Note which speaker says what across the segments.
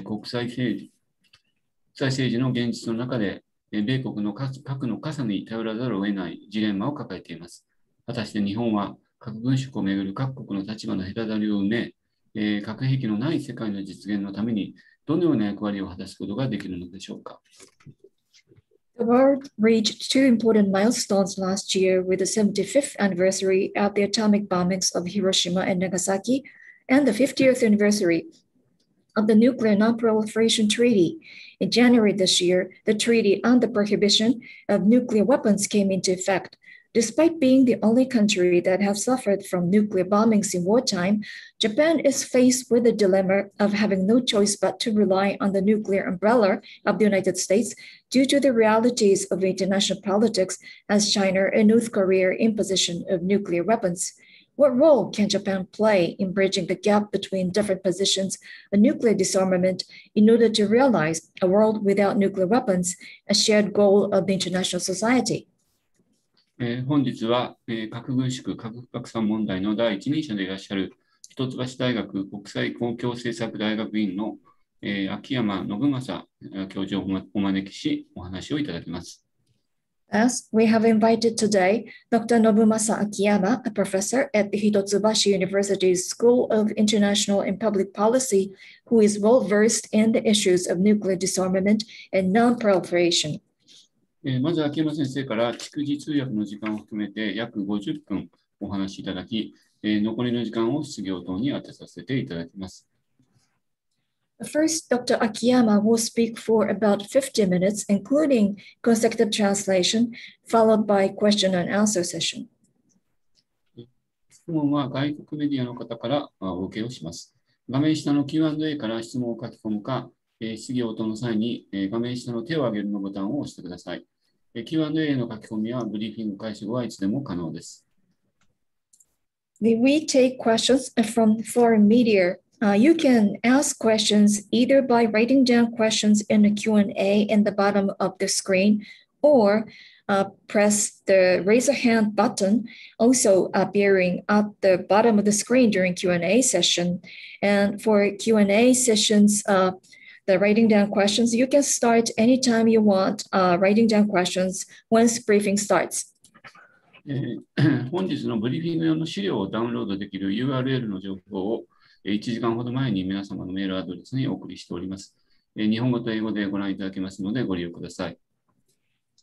Speaker 1: 国際政治の現実の中で、米国の核の傘に頼らざるを得ないジレンマを抱えています。果たして日本は核軍縮をめぐる各国の立場の隔たりを埋め、核兵器のない世界の実現のためにどのような役割を果たすことができるのでしょうか。
Speaker 2: The world reached two important milestones last year with the 75th anniversary of the atomic bombings of Hiroshima and Nagasaki and the 50th anniversary of the Nuclear Non-Proliferation Treaty. In January this year, the Treaty on the Prohibition of Nuclear Weapons came into effect. Despite being the only country that has suffered from nuclear bombings in wartime, Japan is faced with the dilemma of having no choice but to rely on the nuclear umbrella of the United States due to the realities of international politics as China and North Korea imposition of nuclear weapons. What role can Japan play in bridging the gap between different positions of nuclear disarmament in order to realize a world without nuclear weapons, a shared goal of the international society?
Speaker 1: 本日は、核軍縮・核不拡散問題の第一人者でいらっしゃる一橋大学国際公共政策大学院の、秋山信正教授をお招きしお話をいただきます。
Speaker 2: As we have invited today, Dr. Nobumasa Akiyama, a professor at the Hitotsubashi University's School of International and Public Policy, who is well versed in the issues of nuclear disarmament and non-proliferation.
Speaker 1: まず秋山先生から逐次通訳の時間を含めて約50分お話しいただき、残りの時間を質疑応答に当てさせていただきます。
Speaker 2: First, Dr. Akiyama will speak for about 50 minutes, including consecutive translation, followed by question and answer session.
Speaker 1: 質問は外国メディアの方からお受けをします。画面下の Q&A から質問を書き込むか、質疑応答の際に画面下の手を挙げるのボタンを押してください。Q&A の書き込みはブリーフィング開始後はいつでも可能です。
Speaker 2: We take questions from foreign media. You can ask questions either by writing down questions in the Q&A in the bottom of the screen or press the raise a hand button, also appearing at the bottom of the screen during Q&A session. And for Q&A sessions, the writing down questions, you can start anytime you want writing down questions once briefing starts.
Speaker 1: 本日のブリーフィング用の資料をダウンロードできる URL の情報を1時間ほど前に皆様のメールアドレスにお送りしております。日本語と英語でご覧いただけますのでご利用ください。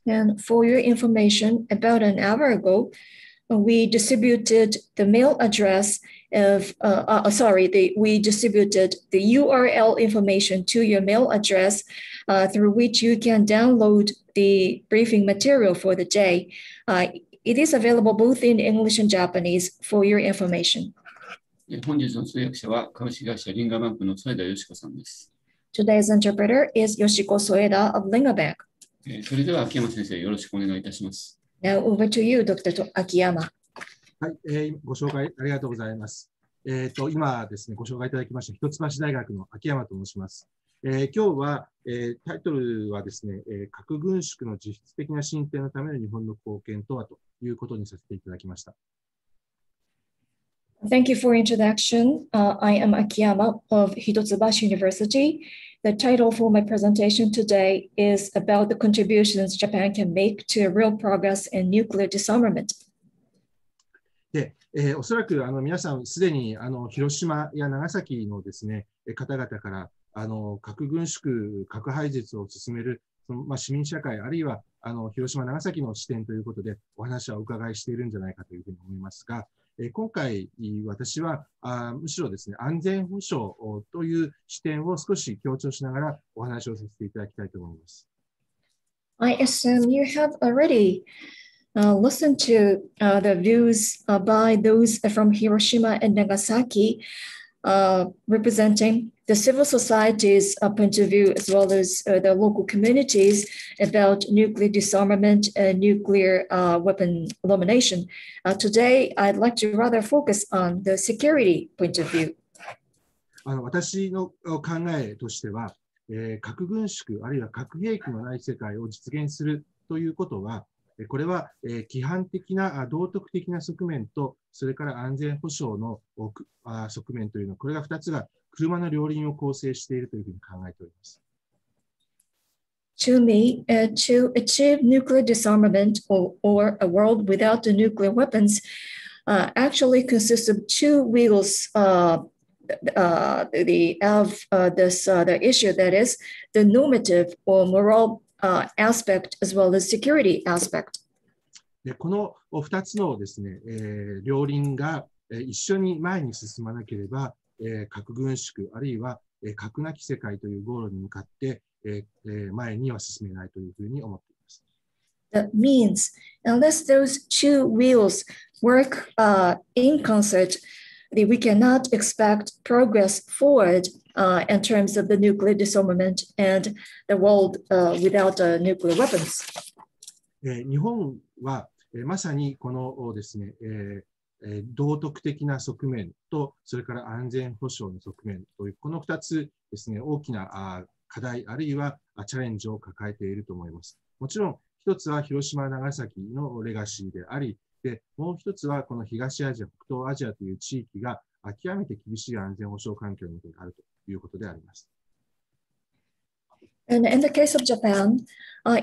Speaker 2: And for your information, about an hour ago, we distributed the mail address of, we distributed the URL information to your mail address through which you can download the briefing material for the day. It is available both in English and Japanese for your information.
Speaker 1: 本日の通訳者は株式会社リンガバンクの添田よし子さんです。
Speaker 2: Today's interpreter is Yoshiko Soeda of Linga Bank.
Speaker 1: それでは秋山先生、よろしくお願いいたします。
Speaker 2: Now over to you, Dr. Akiyama.
Speaker 3: はい、ご紹介ありがとうございます。今ですね、ご紹介いただきました一橋大学の秋山と申します。今日は、タイトルはですね、核軍縮の実質的な進展のための日本の貢献とはということにさせていただきました。
Speaker 2: Thank you for introduction. I am Akiyama of Hitotsubashi University. The title for my presentation today is about the contributions Japan can make to real progress in nuclear disarmament.
Speaker 3: で、おそらく皆さんすでに広島や長崎のですね、方々から核軍縮、核廃絶を進める市民社会、あるいは広島、長崎の視点ということでお話はお伺いしているんじゃないかというふうに思いますが、今回、私はむしろですね、安全保障という視点を少し強調しながらお話をさせていただきたいと思います。
Speaker 2: I assume you have already listened to the views by those from Hiroshima and Nagasaki, representing the civil society's point of view as well as the local communities about nuclear disarmament and nuclear weapon elimination. Today, I'd like to rather focus on the security point of view.
Speaker 3: 私の考えとしては、核軍縮あるいは核兵器のない世界を実現するということは、これは規範的な道徳的な側面と、それから安全保障の側面というの、これが2つが車の両輪を構成しているというふうに考えております。
Speaker 2: To me, to achieve nuclear disarmament or a world without the nuclear weapons actually consists of two wheels of the issue, that is, the normative or moral aspect as well as security aspect.
Speaker 3: でこの2つのですね、両輪が一緒に前に進まなければ、核軍縮あるいは核なき世界というゴールに向かって前には進めないというふうに思っています。
Speaker 2: That means, unless those two wheels work in concert, we cannot expect progress forward in terms of the nuclear disarmament and the world without nuclear weapons.
Speaker 3: 日本はまさにこのですね、道徳的な側面と、それから安全保障の側面という、この2つですね、大きな課題あるいはチャレンジを抱えていると思います。もちろん、一つは広島、長崎のレガシーであり、でもう一つはこの東アジア、北東アジアという地域が極めて厳しい安全保障環境にあるということであります。
Speaker 2: And in the case of Japan,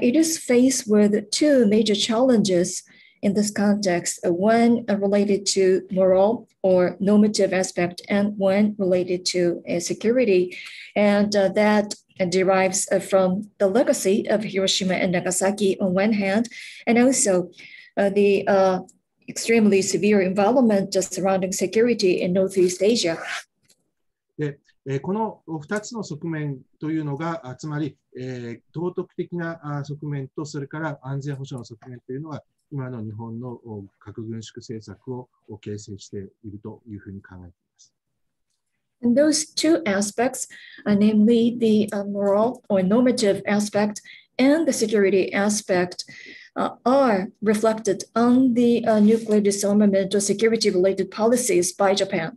Speaker 2: it is faced with two major challenges in this context, one related to moral or normative aspect and one related to security. And that derives from the legacy of Hiroshima and Nagasaki on one hand, and also the extremely severe environment surrounding security in Northeast Asia.
Speaker 3: でこの2つの側面というのが、つまり道徳的な側面と、それから安全保障の側面というのが、今の日本の核軍縮政策を形成しているというふうに考えています。
Speaker 2: And those two aspects, namely the moral or normative aspect and the security aspect, are reflected on the nuclear disarmament or security-related policies by Japan.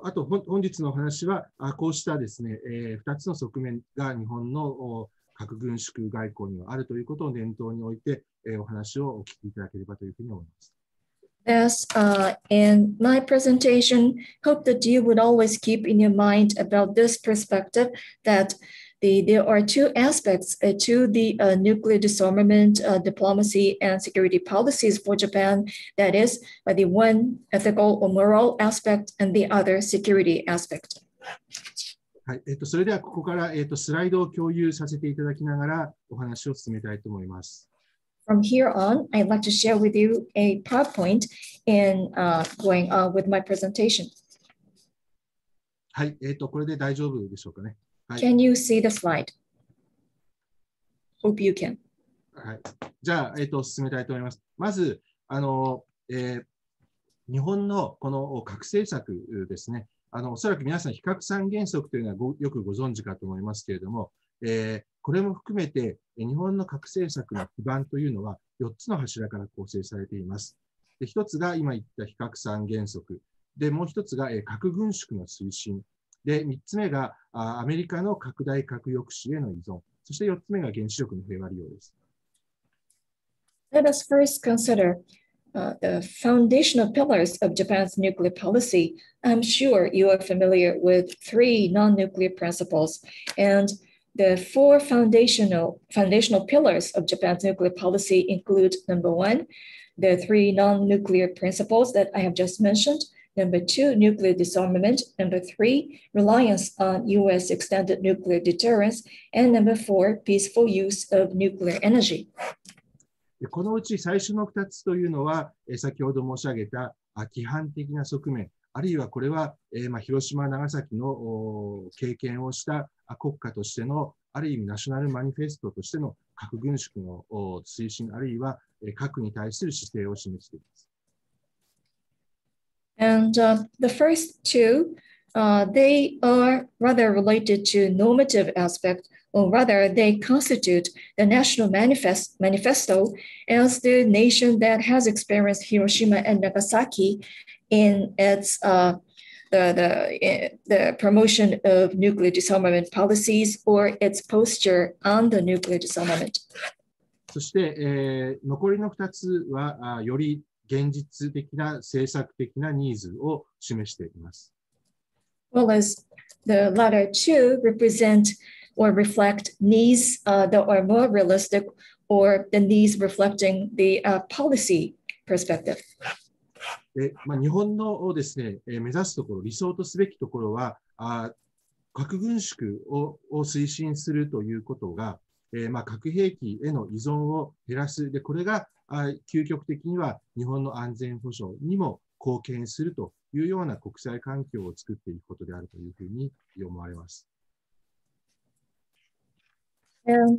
Speaker 3: あと本日のお話は、こうしたですね、2つの側面が日本の核軍縮外交にはあるということを念頭に置いて、お話をお聞きいただければというふうに思います。
Speaker 2: As in my presentation, hope that you would always keep in your mind about this perspective that there are two aspects to the nuclear disarmament diplomacy and security policies for Japan. That is, the one ethical or moral aspect and the other security aspect.
Speaker 3: はい、それではここから、スライドを共有させていただきながらお話を進めたいと思います。
Speaker 2: From here on, I'd like to share with you a PowerPoint in going on with my presentation.
Speaker 3: はい、これで大丈夫でしょうかね。はい、
Speaker 2: Can you see the slide? Hope you can.
Speaker 3: はい、じゃあ、進めたいと思います。まず、日本のこの核政策ですね。おそらく皆さん、非核三原則というのはよくご存知かと思いますけれども、これも含めて、日本の核政策の基盤というのは4つの柱から構成されています。で、1つが今言った非核三原則。で、もう1つが核軍縮の推進。で、3つ目がアメリカの拡大核抑止への依存。そして4つ目が原子力の平和利用です。
Speaker 2: Let us first consider the foundational pillars of Japan's nuclear policy. I'm sure you are familiar with 3 non-nuclear principles, and the 4 foundational pillars of Japan's nuclear policy include, number 1, the 3 non-nuclear principles that I have just mentioned, number 2, nuclear disarmament, number 3, reliance on U.S. extended nuclear deterrence, and number 4, peaceful use of nuclear energy.
Speaker 3: このうち最初の2つというのは、先ほど申し上げた規範的な側面、あるいはこれは、広島、長崎の経験をした国家としての、ある意味ナショナルマニフェストとしての核軍縮の推進、あるいは核に対する姿勢を示しています。
Speaker 2: And the first 2, they are rather related to normative aspect, or rather they constitute the national manifesto as the nation that has experienced Hiroshima and Nagasaki in its the promotion of nuclear disarmament policies or its posture on the nuclear disarmament.
Speaker 3: そして、残りの2つはより現実的な政策的なニーズを示しています。
Speaker 2: well as the latter two represent or reflect needs that are more realistic or the needs reflecting the policy perspective.
Speaker 3: 日本のですね、目指すところ、理想とすべきところは、核軍縮を推進するということが、核兵器への依存を減らす。で、これが究極的には日本の安全保障にも貢献するというような国際環境を作っていくことであるというふうに思われます。
Speaker 2: And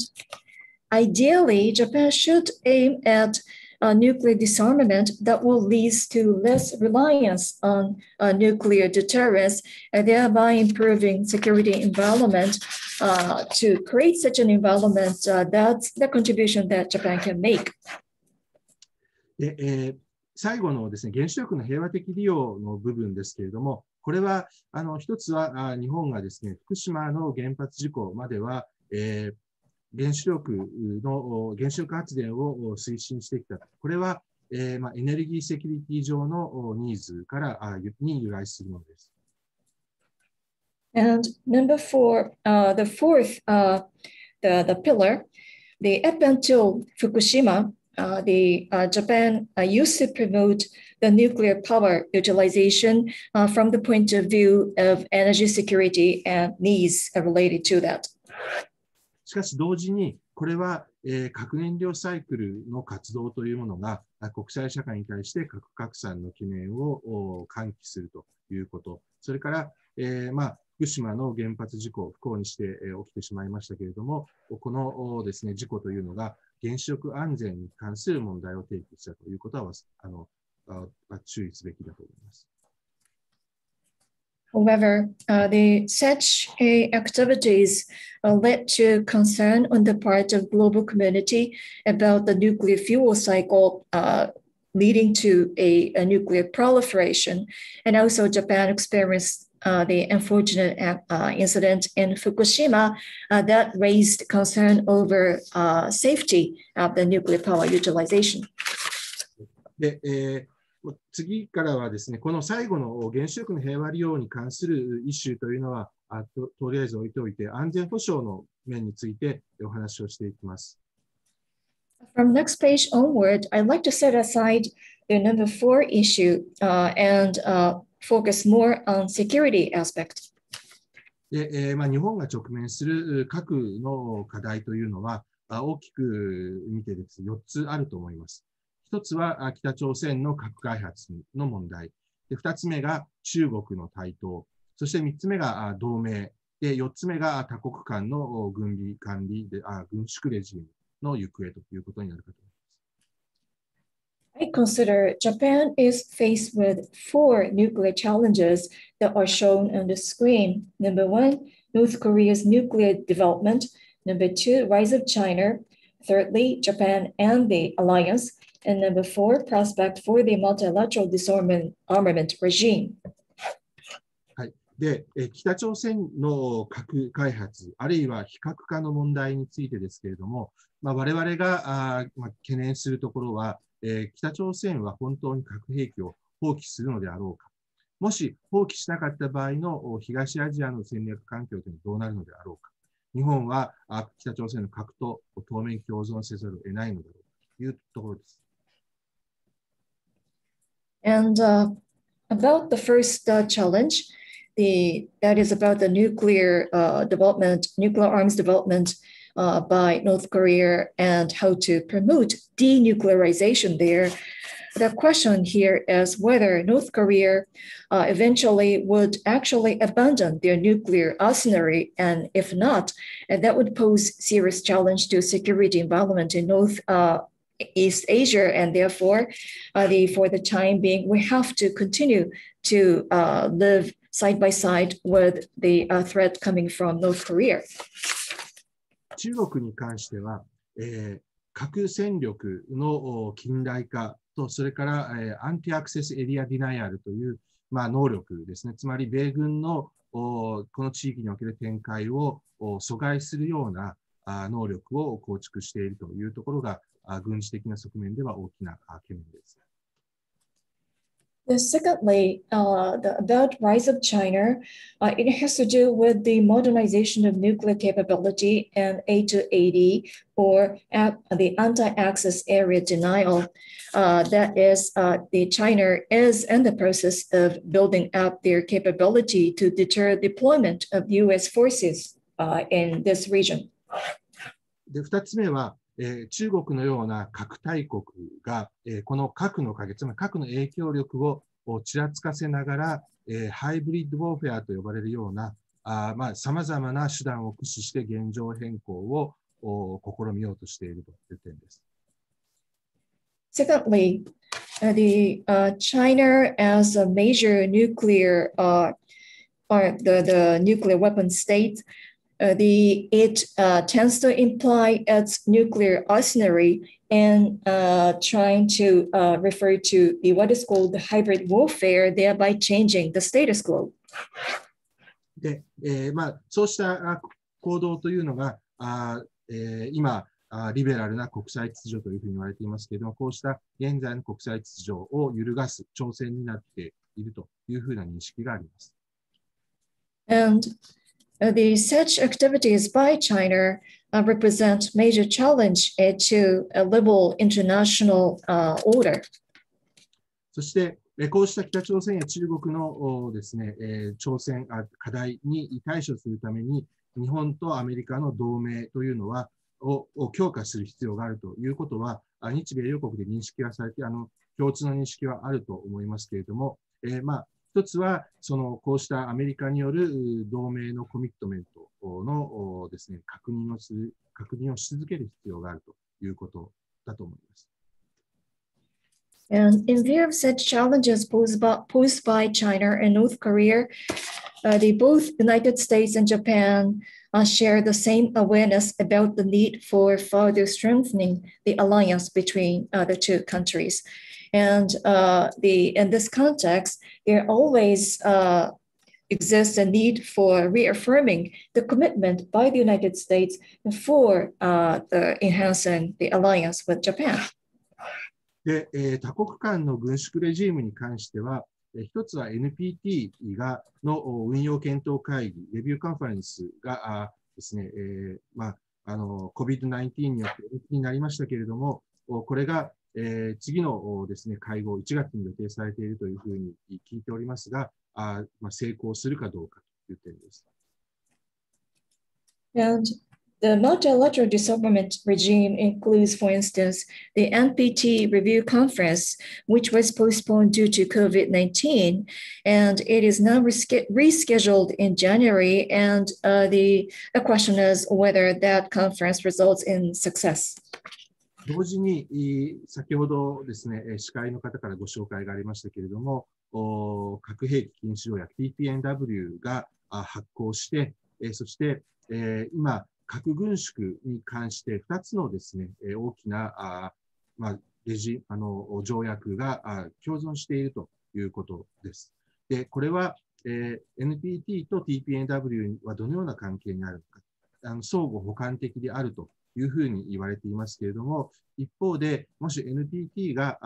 Speaker 2: ideally, Japan should aim at nuclear disarmament that will lead to less reliance on nuclear deterrence, and thereby improving security environment to create such an environment. That's the contribution that Japan can make.
Speaker 3: で最後のですね、原子力の平和的利用の部分ですけれども、これは一つは日本がですね、福島の原発事故までは、原子力発電を推進してきた。これは、エネルギーセキュリティ上のニーズからに由来するものです。
Speaker 2: And number four, the fourth, the pillar, up until Fukushima, Japan used to promote the nuclear power utilization from the point of view of energy security and needs related to that.
Speaker 3: しかし同時に、これは、核燃料サイクルの活動というものが国際社会に対して核拡散の懸念を喚起するということ、それから、福島の原発事故、不幸にして起きてしまいましたけれども、このですね、事故というのが原子力安全に関する問題を提起したということは注意すべきだと思います。
Speaker 2: However, such activities led to concern on the part of global community about the nuclear fuel cycle leading to a nuclear proliferation. And also Japan experienced the unfortunate incident in Fukushima that raised concern over safety of the nuclear power utilization.
Speaker 3: で、次からはですね、この最後の原子力の平和利用に関するイシューというのは、とりあえず置いておいて、安全保障の面についてお話をしていきます。
Speaker 2: From next page onward, I'd like to set aside the number 4 issue and focus more on security aspect.
Speaker 3: で、日本が直面する核の課題というのは、大きく見てですね、4つあると思います。一つは北朝鮮の核開発の問題。二つ目が中国の台頭。そして三つ目が同盟。で、四つ目が多国間の軍備管理で、軍縮レジームの行方ということになるかと思います。
Speaker 2: I consider Japan is faced with 4 nuclear challenges that are shown on the screen. Number 1, North Korea's nuclear development. Number 2, rise of China. Thirdly, Japan and the alliance.And number 4, prospect for the multilateral disarmament regime.
Speaker 3: はい。で、北朝鮮の核開発、あるいは非核化の問題についてですけれども、我々が懸念するところは、北朝鮮は本当に核兵器を放棄するのであろうか。もし放棄しなかった場合の東アジアの戦略環境というのはどうなるのであろうか。日本は北朝鮮の核と当面共存せざるを得ないのだろうというところです。
Speaker 2: And about the first challenge, that is about the nuclear nuclear arms development by North Korea and how to promote denuclearization there. The question here is whether North Korea eventually would actually abandon their nuclear arsenal, and if not, that would pose serious challenge to security environment in East Asia, and therefore, for the time being, we have to continue to live side by side with the threat coming from North Korea.
Speaker 3: 中国に関しては、核戦力の近代化と、それから、アンティアクセスエリアディナイアルという、能力ですね。つまり、米軍のこの地域における展開を阻害するような能力を構築しているというところが、軍事的な側面では大きな懸念です。
Speaker 2: Secondly, about rise of China, it has to do with the modernization of nuclear capability and A280, or the anti-access area denial. That is, the China is in the process of building up their capability to deter deployment of U.S. forces in this region.
Speaker 3: で、2つ目は、中国のような核大国が、この核の影、つまり核の影響力をちらつかせながら、ハイブリッドウォーフェアと呼ばれるような、様々な手段を駆使して現状変更を試みようとしているという点です。
Speaker 2: Secondly, China as a major nuclear or the nuclear weapon state, it tends to imply its nuclear arsenal and trying to refer to what is called the hybrid warfare, thereby changing the status quo.
Speaker 3: で、そうした行動というのが、今、リベラルな国際秩序というふうに言われていますけれども、こうした現在の国際秩序を揺るがす挑戦になっているというふうな認識があります。
Speaker 2: And such activities by China represent major challenge to a level international order.
Speaker 3: そして、こうした北朝鮮や中国のですね、課題に対処するために、日本とアメリカの同盟というのは、を強化する必要があるということは、日米両国で認識がされて、共通の認識はあると思いますけれども、一つは、こうしたアメリカによる同盟のコミットメントのですね、確認をし続ける必要があるということだと思います。
Speaker 2: And in view of such challenges posed by China and North Korea, both United States and Japan share the same awareness about the need for further strengthening the alliance between the two countries. And in this context, there always exists a need for reaffirming the commitment by the United States for enhancing the alliance with Japan.
Speaker 3: で、多国間の軍縮レジームに関しては、一つは NPT の運用検討会議、レビューカンファレンスがですね、COVID-19 によって延期になりましたけれども、これが次のですね、会合、1月に予定されているというふうに聞いておりますが、成功するかどうかという点です。
Speaker 2: And the multilateral disarmament regime includes, for instance, the NPT review conference, which was postponed due to COVID-19, and it is now rescheduled in January. And the question is whether that conference results in success.
Speaker 3: 同時に、先ほどですね、司会の方からご紹介がありましたけれども、核兵器禁止条約 TPNW が発効して、そして、今、核軍縮に関して2つのですね、大きな条約が共存しているということです。で、これは、NPT と TPNW はどのような関係にあるのか、相互補完的であるというふうに言われていますけれども、一方で、もし NPT が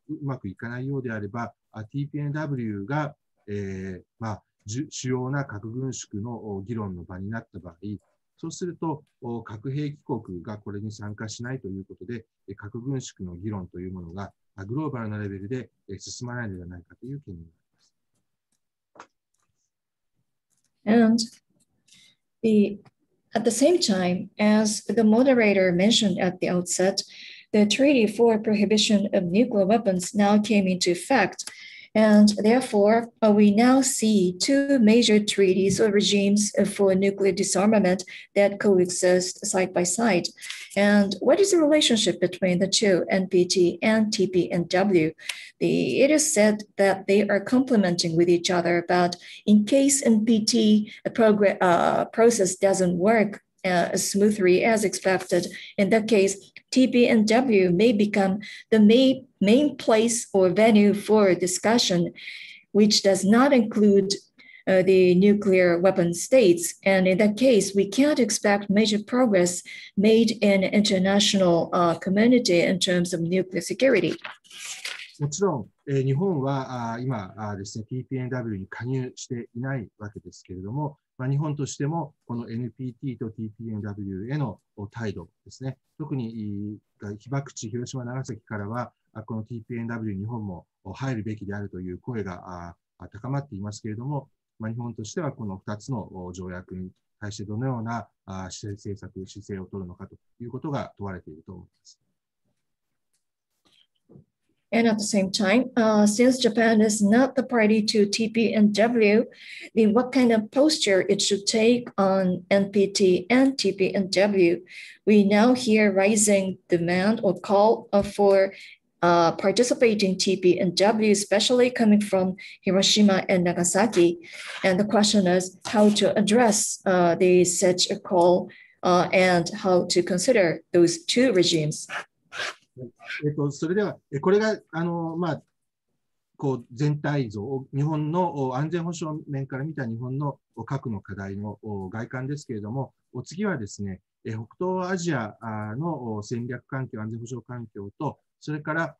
Speaker 3: うまくいかないようであれば、TPNW が、主要な核軍縮の議論の場になった場合、そうすると、核兵器国がこれに参加しないということで、核軍縮の議論というものがグローバルなレベルで進まないのではないかという懸念があります。
Speaker 2: And at the same time, as the moderator mentioned at the outset, the Treaty for Prohibition of Nuclear Weapons now came into effect. And therefore, we now see two major treaties or regimes for nuclear disarmament that coexist side by side. And what is the relationship between the two, NPT and TPNW? It is said that they are complementing with each other, but in case NPT process doesn't work as smoothly as expected, in that case, TPNW may become the main place or venue for discussion, which does not include the nuclear weapon states. And in that case, we can't expect major progress made in international community in terms of nuclear security.
Speaker 3: もちろん、日本は今ですね、TPNW に加入していないわけですけれども、日本としてもこの NPT と TPNW への態度ですね、特に被爆地、広島、長崎からは、この TPNW 日本も入るべきであるという声が高まっていますけれども、日本としてはこの2つの条約に対してどのような政策、姿勢を取るのかということが問われていると思います。
Speaker 2: And at the same time, since Japan is not the party to TPNW, then what kind of posture it should take on NPT and TPNW? We now hear rising demand or call for participating TPNW, especially coming from Hiroshima and Nagasaki. And the question is how to address such a call and how to consider those two regimes.
Speaker 3: それでは、これが全体像、日本の安全保障面から見た日本の核の課題の外観ですけれども、次はですね、北東アジアの戦略環境、安全保障環境と、それから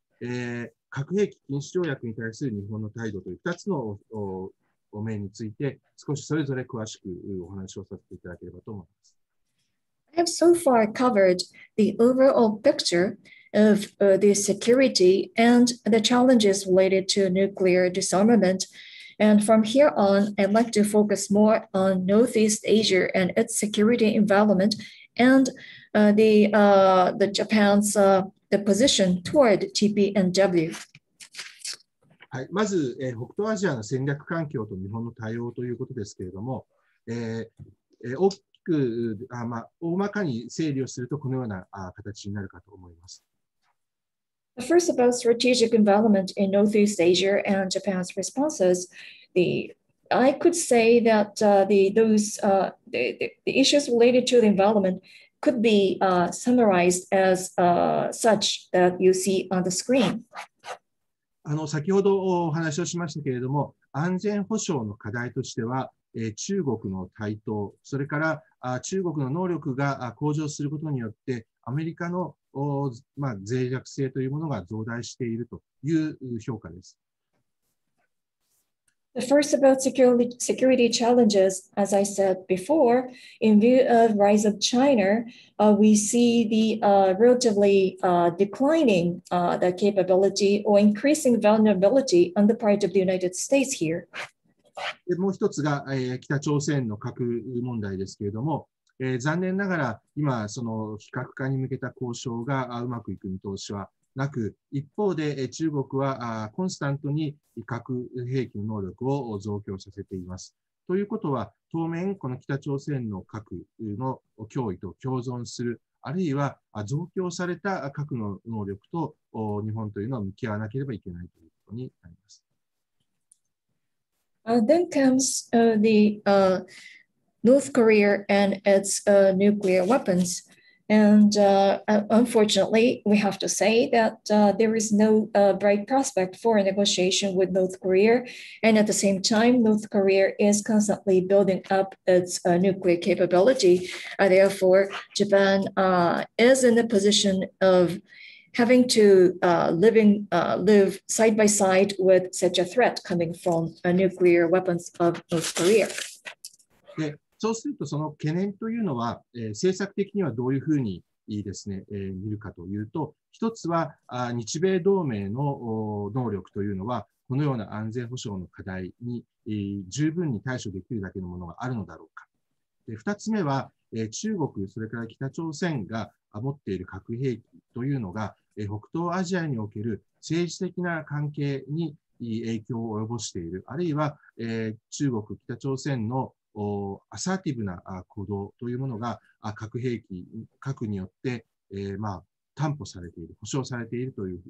Speaker 3: 核兵器禁止条約に対する日本の態度という2つの面について、少しそれぞれ詳しくお話をさせていただければと思います。
Speaker 2: I have so far covered the overall picture of the security and the challenges related to nuclear disarmament. And from here on, I'd like to focus more on Northeast Asia and its security environment and the Japan's the position toward TPNW.
Speaker 3: はい、まず、北東アジアの戦略環境と日本の対応ということですけれども、大きく大まかに整理をするとこのような形になるかと思います。
Speaker 2: First, about strategic environment in Northeast Asia and Japan's responses, I could say that the issues related to the environment could be summarized as such that you see on the screen.
Speaker 3: 先ほどお話をしましたけれども、安全保障の課題としては、中国の台頭、それから中国の能力が向上することによって、アメリカの脆弱性というものが増大しているという評価です。
Speaker 2: The first about security challenges, as I said before, in view of rise of China, we see the relatively declining the capability or increasing vulnerability on the part of the United States here.
Speaker 3: もう一つが、北朝鮮の核問題ですけれども、残念ながら今、その非核化に向けた交渉がうまくいく見通しはなく、一方で中国はコンスタントに核兵器の能力を増強させています。ということは、当面、この北朝鮮の核の脅威と共存する、あるいは増強された核の能力と日本というのは向き合わなければいけないということになります。
Speaker 2: Then comes the North Korea and its nuclear weapons. And unfortunately, we have to say that there is no bright prospect for a negotiation with North Korea. And at the same time, North Korea is constantly building up its nuclear capability. Therefore, Japan is in the position of having to live side by side with such a threat coming from nuclear weapons of North Korea.
Speaker 3: そうすると、その懸念というのは、政策的にはどういうふうにですね、見るかというと、一つは日米同盟の能力というのは、このような安全保障の課題に十分に対処できるだけのものがあるのだろうか。二つ目は、中国、それから北朝鮮が持っている核兵器というのが、北東アジアにおける政治的な関係に影響を及ぼしている、あるいは、中国、北朝鮮のアサーティブな行動というものが核兵器、核によって、担保されている、保障されているという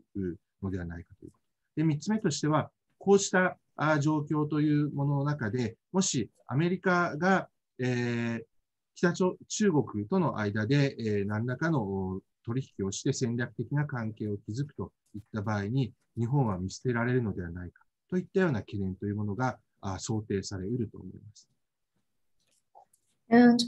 Speaker 3: のではないかということ。で、三つ目としては、こうした状況というものの中で、もしアメリカが、中国との間で、何らかの取引をして戦略的な関係を築くといった場合に、日本は見捨てられるのではないかといったような懸念というものが想定され得ると思います。
Speaker 2: And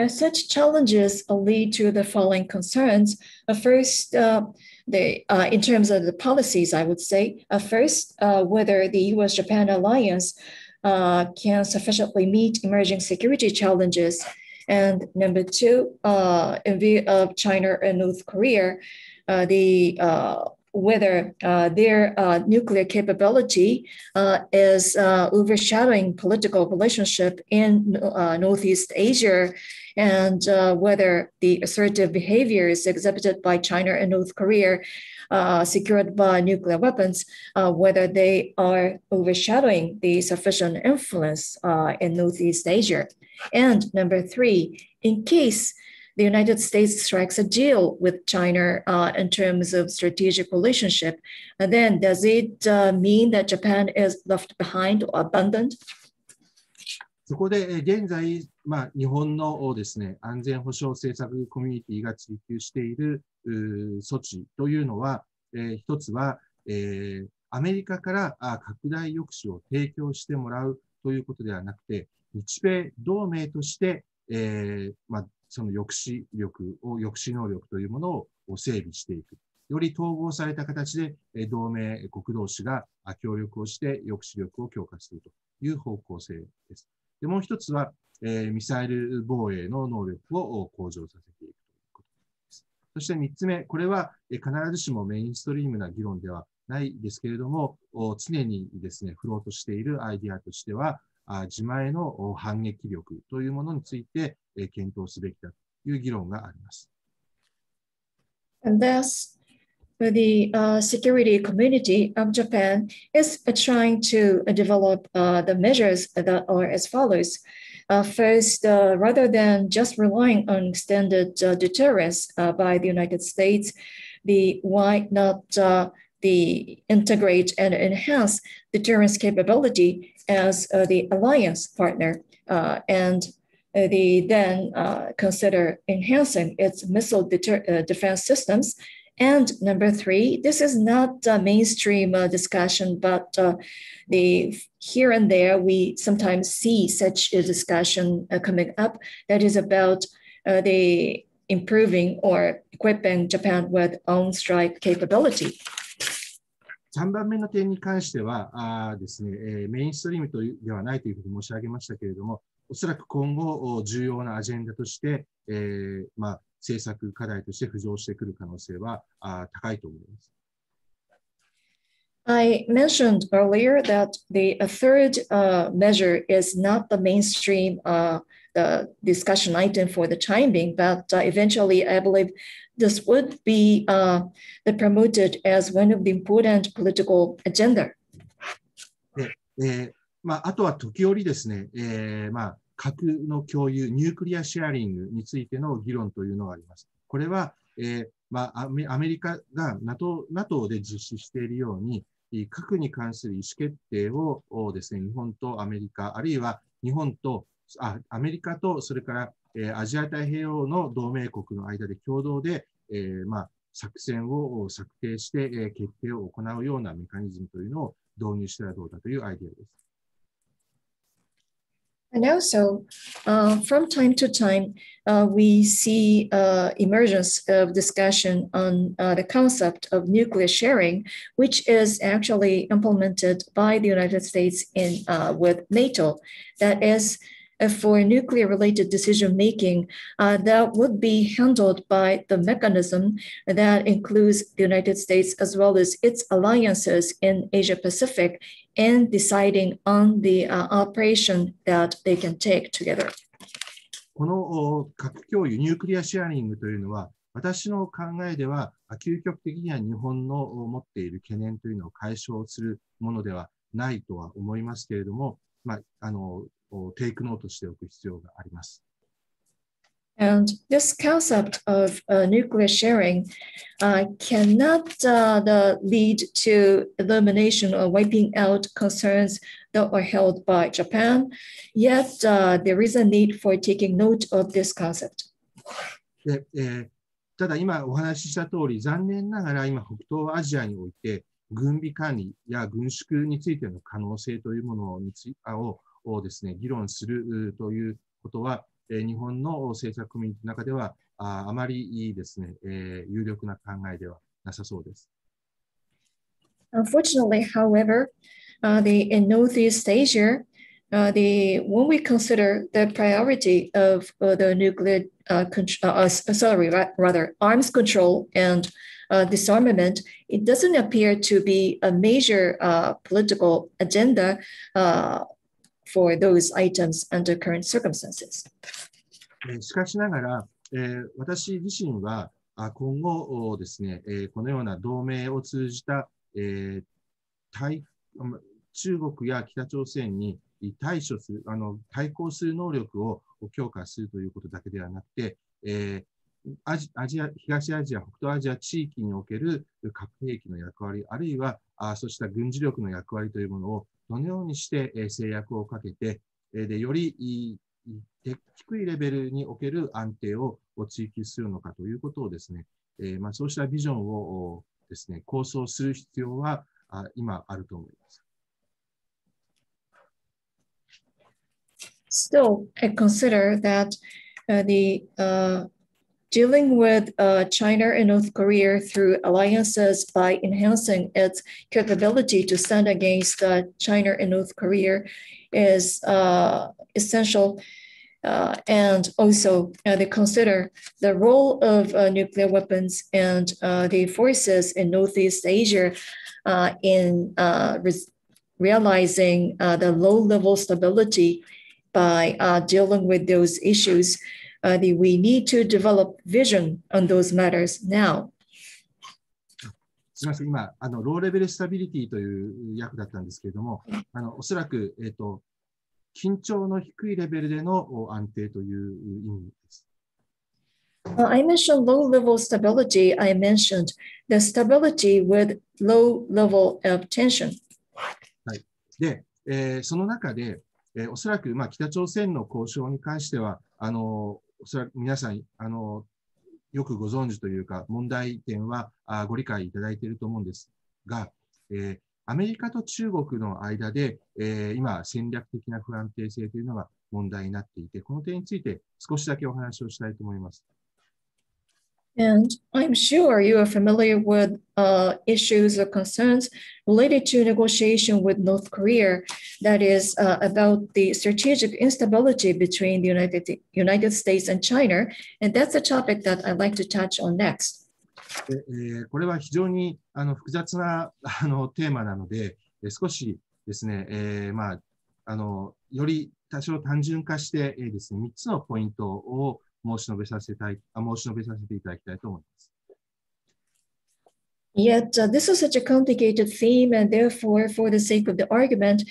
Speaker 2: Such challenges lead to the following concerns. First, in terms of the policies, I would say, first, whether the US-Japan alliance can sufficiently meet emerging security challenges. And number two, in view of China and North Korea, whether their nuclear capability is overshadowing political relationship in Northeast Asia, and whether the assertive behaviors exhibited by China and North Korea secured by nuclear weapons, whether they are overshadowing the sufficient influence in Northeast Asia. And number three, in case the United States strikes a deal with China in terms of strategic relationship, then does it mean that Japan is left behind or abandoned?
Speaker 3: そこで現在、日本のですね、安全保障政策コミュニティが追求している措置というのは、一つは、アメリカから拡大抑止を提供してもらうということではなくて、日米同盟として、その抑止能力というものを整備していく。より統合された形で同盟国同士が協力をして抑止力を強化するという方向性です。で、もう一つは、ミサイル防衛の能力を向上させていくということです。そして三つ目、これは必ずしもメインストリームな議論ではないですけれども、常にですね、フロートしているアイデアとしては、自前の反撃力というものについて検討すべきだという議論があります。
Speaker 2: And thus, the security community of Japan is trying to develop the measures that are as follows. First, rather than just relying on extended deterrence by the United States, why not integrate and enhance deterrence capability as the alliance partner, and then consider enhancing its missile defense systems. And number three, this is not a mainstream discussion, but here and there we sometimes see such a discussion coming up that is about the improving or equipping Japan with own strike capability.
Speaker 3: 3番目の点に関してはですね、メインストリームではないというふうに申し上げましたけれども、おそらく今後重要なアジェンダとして、政策課題として浮上してくる可能性は高いと思います。
Speaker 2: I mentioned earlier that the third measure is not the mainstream the discussion item for the time being, but eventually I believe this would be promoted as one of the important political agenda.
Speaker 3: あとは時折ですね、核の共有、ニュークリアシェアリングについての議論というのがあります。これは、アメリカが NATO で実施しているように、核に関する意思決定をですね、日本とアメリカ、あるいはアメリカとそれからアジア太平洋の同盟国の間で共同で、作戦を策定して決定を行うようなメカニズムというのを導入してはどうだというアイデアです。
Speaker 2: And also, from time to time, we see emergence of discussion on the concept of nuclear sharing, which is actually implemented by the United States with NATO. That is, for nuclear-related decision-making, that would be handled by the mechanism that includes the United States as well as its alliances in Asia-Pacific and deciding on the operation that they can take together.
Speaker 3: この核共有、ニュークリアシェアリングというのは、私の考えでは、究極的には日本の持っている懸念というのを解消するものではないとは思いますけれども、テイクノートしておく必要があります。
Speaker 2: And this concept of nuclear sharing cannot lead to elimination or wiping out concerns that are held by Japan, yet there is a need for taking note of this concept.
Speaker 3: ただ今お話しした通り、残念ながら今北東アジアにおいて軍備管理や軍縮についての可能性というものをですね、議論するということは日本の政策コミュニティの中ではあまりですね、有力な考えではなさそうです。
Speaker 2: Unfortunately, however, in Northeast Asia, when we consider the priority of the nuclear arms control and disarmament, it doesn't appear to be a major political agenda for those items under current circumstances.
Speaker 3: しかしながら、私自身は今後ですね、このような同盟を通じた中国や北朝鮮に対抗する能力を強化するということだけではなくて、東アジア、北東アジア地域における核兵器の役割、あるいはそうした軍事力の役割というものをどのようにして制約をかけて、より低いレベルにおける安定を追求するのかということをですね、そうしたビジョンをですね、構想する必要は今あると思います。
Speaker 2: Still, I consider that dealing with China and North Korea through alliances by enhancing its capability to stand against China and North Korea is essential. And also they consider the role of nuclear weapons and the forces in Northeast Asia in realizing the low-level stability by dealing with those issues. We need to develop vision on those matters now.
Speaker 3: すみません、今、ローレベルスタビリティという訳だったんですけれども、おそらく、緊張の低いレベルでの安定という意味です。
Speaker 2: I mentioned low-level stability. I mentioned the stability with low level of tension.
Speaker 3: はい。で、その中で、おそらく、北朝鮮の交渉に関しては、おそらく皆さん、よくご存知というか、問題点はご理解いただいていると思うんですが、アメリカと中国の間で、今、戦略的な不安定性というのが問題になっていて、この点について少しだけお話をしたいと思います。
Speaker 2: And I'm sure you are familiar with issues or concerns related to negotiation with North Korea, that is about the strategic instability between the United States and China. And that's a topic that I'd like to touch on next.
Speaker 3: これは非常に複雑なテーマなので、少しですね、より多少単純化してですね、3つのポイントを申し述べさせていただきたいと思います。
Speaker 2: Yet, this is such a complicated theme, and therefore, for the sake of the argument,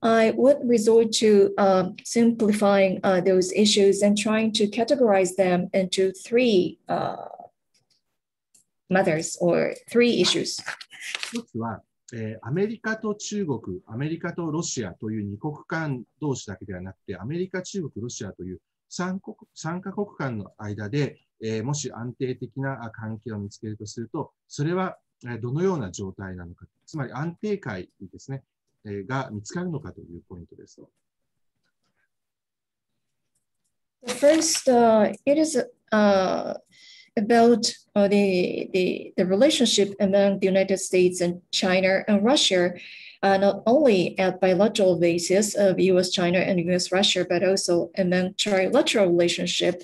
Speaker 2: I would resort to simplifying those issues and trying to categorize them into three matters or three issues.
Speaker 3: 一つは、アメリカと中国、アメリカとロシアという二国間同士だけではなくて、アメリカ、中国、ロシアという3カ国間の間で、もし安定的な関係を見つけるとすると、それはどのような状態なのか、つまり安定界ですね、が見つかるのかというポイントです。
Speaker 2: First, it is about the relationship among the United States and China and Russia, not only at bilateral basis of U.S. China and U.S. Russia, but also among trilateral relationship.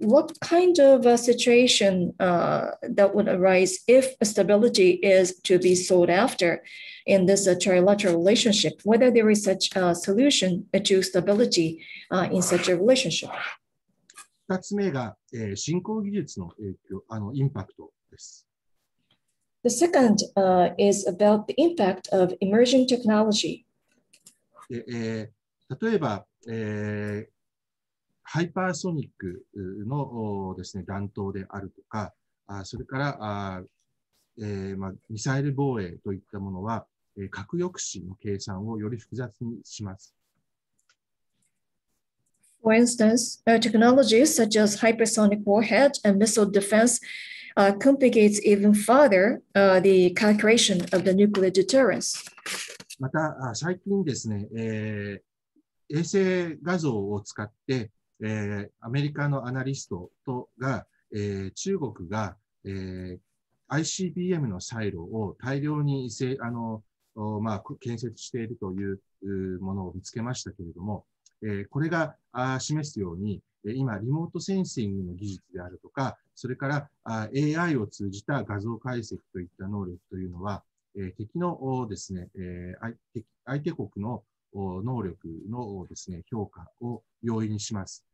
Speaker 2: What kind of a situation that would arise if stability is to be sought after in this trilateral relationship, whether there is such a solution to stability in such a relationship.
Speaker 3: 2つ目が、新興技術の影響、インパクトです。
Speaker 2: The second is about the impact of emerging technology.
Speaker 3: 例えば、ハイパーソニックのですね、弾頭であるとか、それからミサイル防衛といったものは、核抑止の計算をより複雑にします。
Speaker 2: For instance, technologies such as hypersonic warhead and missile defense complicates even further the calculation of the nuclear deterrence.
Speaker 3: また、最近ですね、衛星画像を使って、アメリカのアナリストが、中国が、ICBM のサイロを大量に建設しているというものを見つけましたけれども、これが示すように、今、リモートセンシングの技術であるとか、それから AI を通じた画像解析といった能力というのは、敵のですね、相手国の能力のですね、評価を容易にします。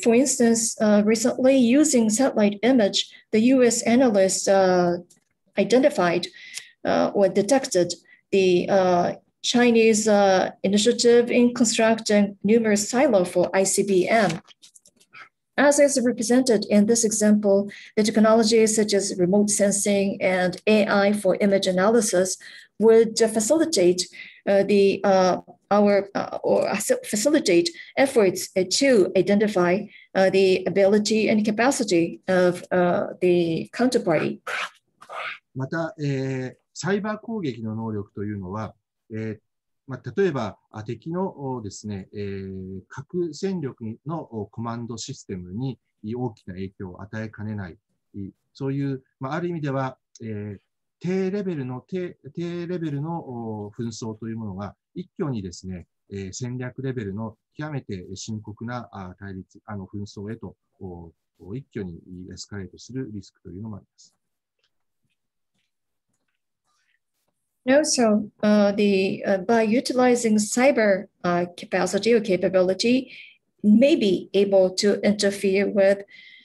Speaker 2: For instance, recently using satellite image, the U.S. analysts identified or detected the Chinese initiative in constructing numerous silos for ICBM. As is represented in this example, the technologies such as remote sensing and AI for image analysis would facilitate facilitate efforts to identify the ability and capacity of the counterparty.
Speaker 3: また、サイバー攻撃の能力というのは、例えば敵のですね、核戦力のコマンドシステムに大きな影響を与えかねない、そういう、ある意味では、低レベルの紛争というものが一挙にですね、戦略レベルの極めて深刻な紛争へと一挙にエスカレートするリスクというのもあります。
Speaker 2: Also, by utilizing cyber capacity or capability, may be able to interfere with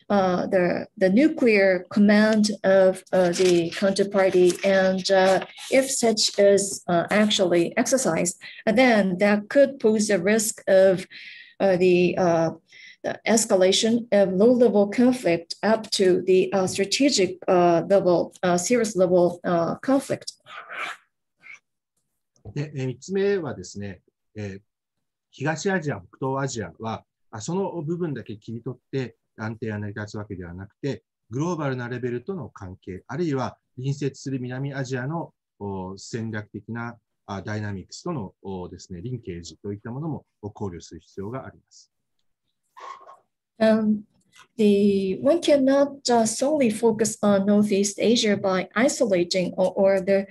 Speaker 2: the nuclear command of the counterparty, and if such is actually exercised, then that could pose a risk of the escalation of low-level conflict up to the strategic level, serious level conflict.
Speaker 3: で、3つ目はですね、東アジア、北東アジアは、その部分だけ切り取って安定が成り立つわけではなくて、グローバルなレベルとの関係、あるいは隣接する南アジアの戦略的なダイナミクスとのですね、リンケージといったものも考慮する必要があります。
Speaker 2: One cannot solely focus on Northeast Asia by isolating or the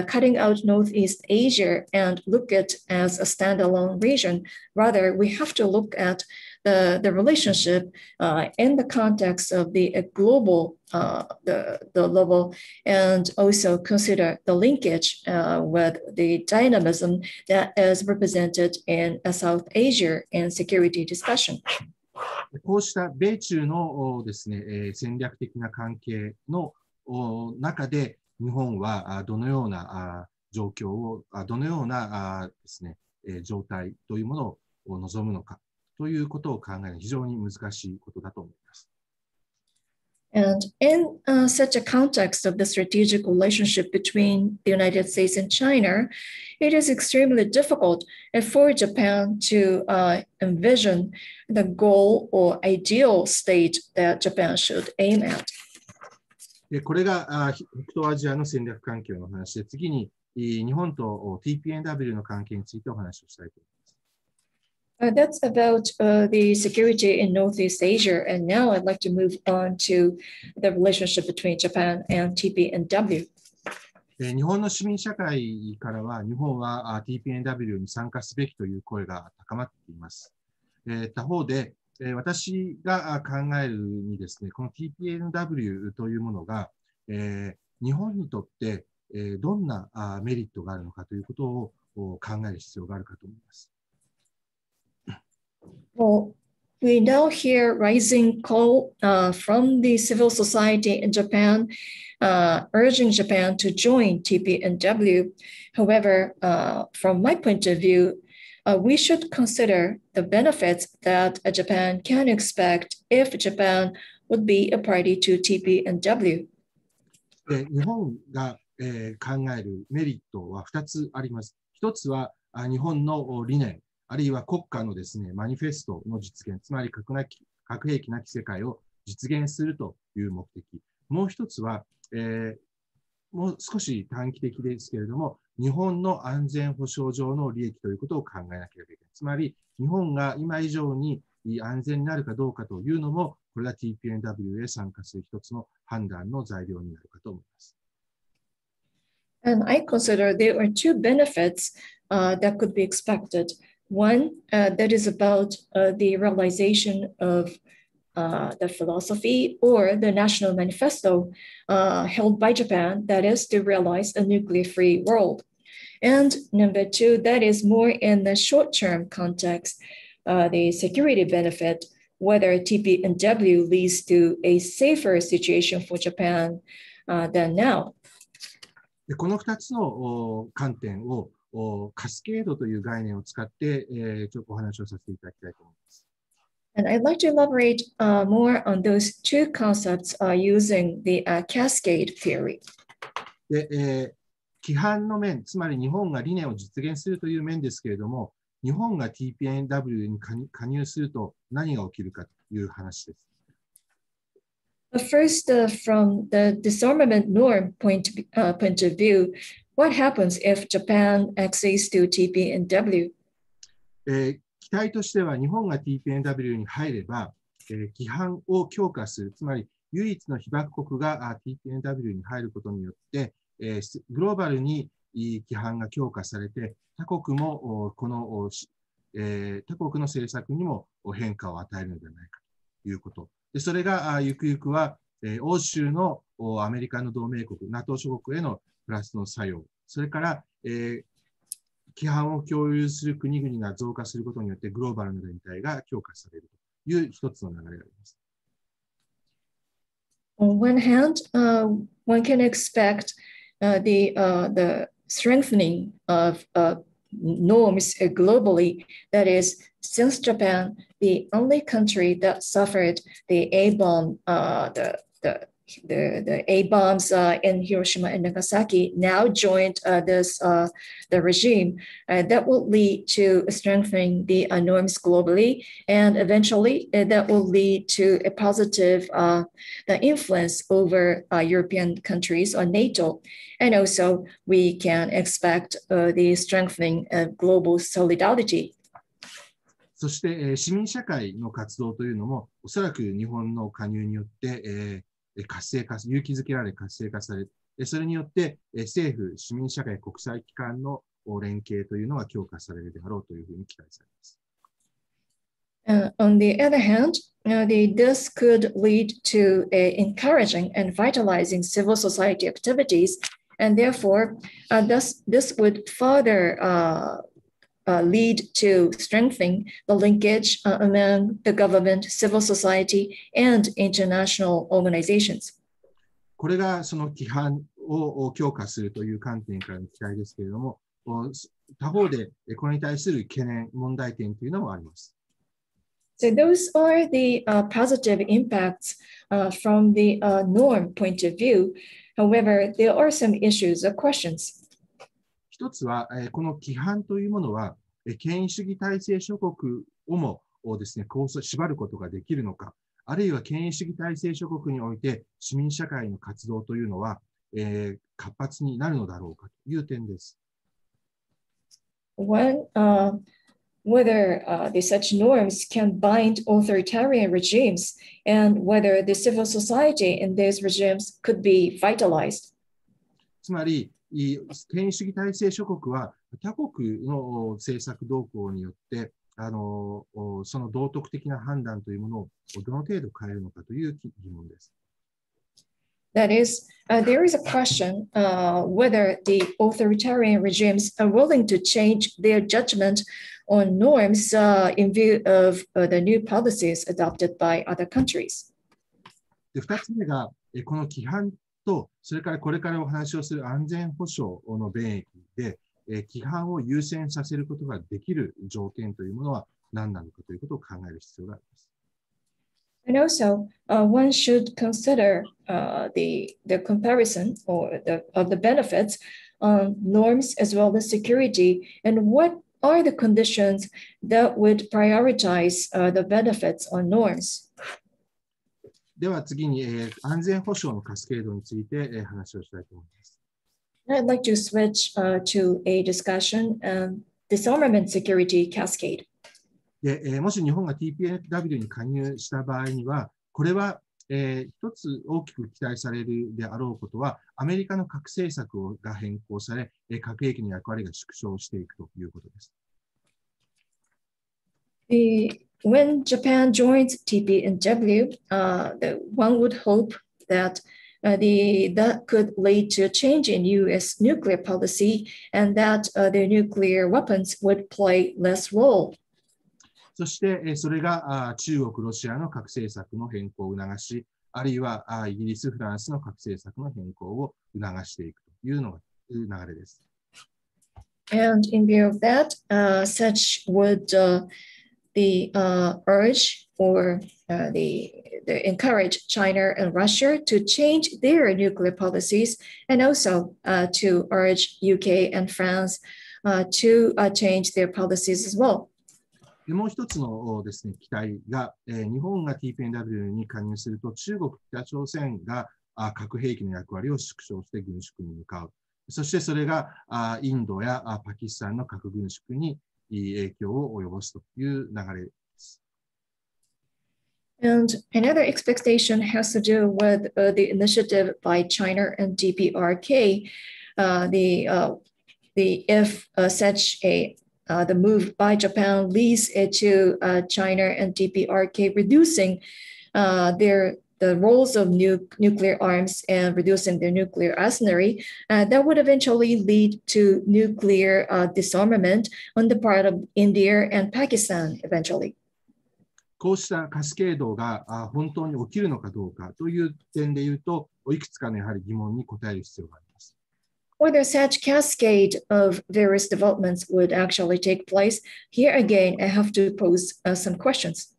Speaker 2: cutting out Northeast Asia and look at it as a standalone region. Rather, we have to look at the relationship in the context of the global the level, and also consider the linkage with the dynamism that is represented in South Asia and security discussion.
Speaker 3: こうした米中のですね、戦略的な関係の中で、日本はどのような状況を、どのようなですね、状態というものを望むのかということを考えるのは非常に難しいことだと思います。
Speaker 2: And in such a context of the strategic relationship between the United States and China, it is extremely difficult for Japan to envision the goal or ideal state that Japan should aim at.
Speaker 3: これが北東アジアの戦略関係の話で、次に日本と TPNW の関係についてお話をしたいと思います。
Speaker 2: That's about the security in Northeast Asia. And now I'd like to move on to the relationship between Japan and TPNW.
Speaker 3: 日本の市民社会からは、日本は TPNW に参加すべきという声が高まっています。他方で、私が考えるにですね、この TPNW というものが、日本にとってどんなメリットがあるのかということを考える必要があるかと思います。
Speaker 2: Well, we now hear rising call from the civil society in Japan, urging Japan to join TPNW. However, from my point of view, we should consider the benefits that Japan can expect if Japan would be a party to TPNW.
Speaker 3: 日本が考えるメリットは2つあります。1つは日本の理念、あるいは国家のですね、マニフェストの実現、つまり核兵器なき世界を実現するという目的。もう一つは、もう少し短期的ですけれども、日本の安全保障上の利益ということを考えなければいけない。つまり、日本が今以上に安全になるかどうかというのも、これが TPNW へ参加する一つの判断の材料になるかと思います。
Speaker 2: And I consider there are two benefits that could be expected. One that is about the realization of the philosophy or the national manifesto held by Japan, that is to realize a nuclear-free world. And number two, that is more in the short-term context, the security benefit, whether TPNW leads to a safer situation for Japan than now.
Speaker 3: でこの2つの観点をカスケードという概念を使って、ちょっとお話をさせていただきたいと思います。
Speaker 2: And I'd like to elaborate more on those two concepts using the cascade theory.
Speaker 3: で、規範の面、つまり日本が理念を実現するという面ですけれども、日本が TPNW に加入すると何が起きるかという話です。
Speaker 2: But first, from the disarmament norm point of view, what happens if Japan accedes to TPNW?
Speaker 3: 期待としては日本が TPNW に入れば、規範を強化する、つまり唯一の被爆国が TPNW に入ることによって、グローバルに規範が強化されて、他国もこの、他国の政策にも変化を与えるのではないかということ。でそれがゆくゆくは、欧州のアメリカの同盟国、NATO 諸国へのプラスの作用、それから、規範を共有する国々が増加することによってグローバルな連帯が強化されるという一つの流れがあります。
Speaker 2: On one hand, one can expect the strengthening of norms globally. That is, since Japan, the only country that suffered the A-bomb, the A-bombs in Hiroshima and Nagasaki, now joined the regime. That will lead to strengthening the norms globally, and eventually that will lead to a positive influence over European countries or NATO. And also, we can expect the strengthening of global solidarity.
Speaker 3: そして、市民社会の活動というのも、おそらく日本の加入によって、活性化、勇気づけられ活性化され、それによって政府、市民社会、国際機関の連携というのが強化されるであろうというふうに期待されます。
Speaker 2: On the other hand, this could lead to encouraging and vitalizing civil society activities, and therefore, this would further lead to strengthening the linkage among the government, civil society, and international organizations.
Speaker 3: これがその規範を強化するという観点からの期待ですけれども、他方でこれに対する懸念、問題点というのもあります。
Speaker 2: So those are the positive impacts from the norm point of view. However, there are some issues or questions.
Speaker 3: 一つは、この規範というものは、権威主義体制諸国をもですね、縛ることができるのか、あるいは権威主義体制諸国において市民社会の活動というのは、活発になるのだろうかという点です。
Speaker 2: One, whether the such norms can bind authoritarian regimes and whether the civil society in these regimes could be vitalized.
Speaker 3: つまり、権威主義体制諸国は他国の政策動向によってその道徳的な判断というものをどの程度変えるのかという疑問です。
Speaker 2: That is, there is a question whether the authoritarian regimes are willing to change their judgment on norms in view of the new policies adopted by other countries.
Speaker 3: で、2つ目がこの規範と、それからこれからお話をする安全保障の便益で、規範を優先させることができる条件というものは何なのかということを考える必要があります。
Speaker 2: And also, one should consider the comparison of the benefits on norms as well as security, and what are the conditions that would prioritize the benefits on norms.
Speaker 3: では次に、安全保障のカスケードについて、話をしたいと思います。
Speaker 2: I'd like to switch to a discussion on disarmament security cascade.
Speaker 3: でもし日本が TPNW に加入した場合には、これは一つ大きく期待されるであろうことは、アメリカの核政策が変更され、核兵器の役割が縮小していくということです。
Speaker 2: When Japan joins TPNW, one would hope that that could lead to a change in U.S. nuclear policy and that the nuclear weapons would play less role.
Speaker 3: そしてそれが中国、ロシアの核政策の変更を促し、あるいはイギリス、フランスの核政策の変更を促していくというのが流れです。
Speaker 2: And in view of that, such would the urge or the encourage China and Russia to change their nuclear policies and also to urge UK and France to change their policies as well.
Speaker 3: もう一つのですね、期待が、日本が TPNW に加入すると、中国、北朝鮮が核兵器の役割を縮小して軍縮に向かう。そしてそれがインドやパキスタンの核軍縮に影響を及ぼすという流れです。
Speaker 2: And another expectation has to do with the initiative by China and DPRK. If such the move by Japan leads to China and DPRK reducing the roles of nuclear arms and reducing their nuclear arsenal, that would eventually lead to nuclear disarmament on the part of India and Pakistan eventually.
Speaker 3: こうしたカスケードが本当に起きるのかどうかという点で言うと、いくつかのやはり疑問に答える必要があります。
Speaker 2: Whether such cascade of various developments would actually take place, here again, I have to pose some questions.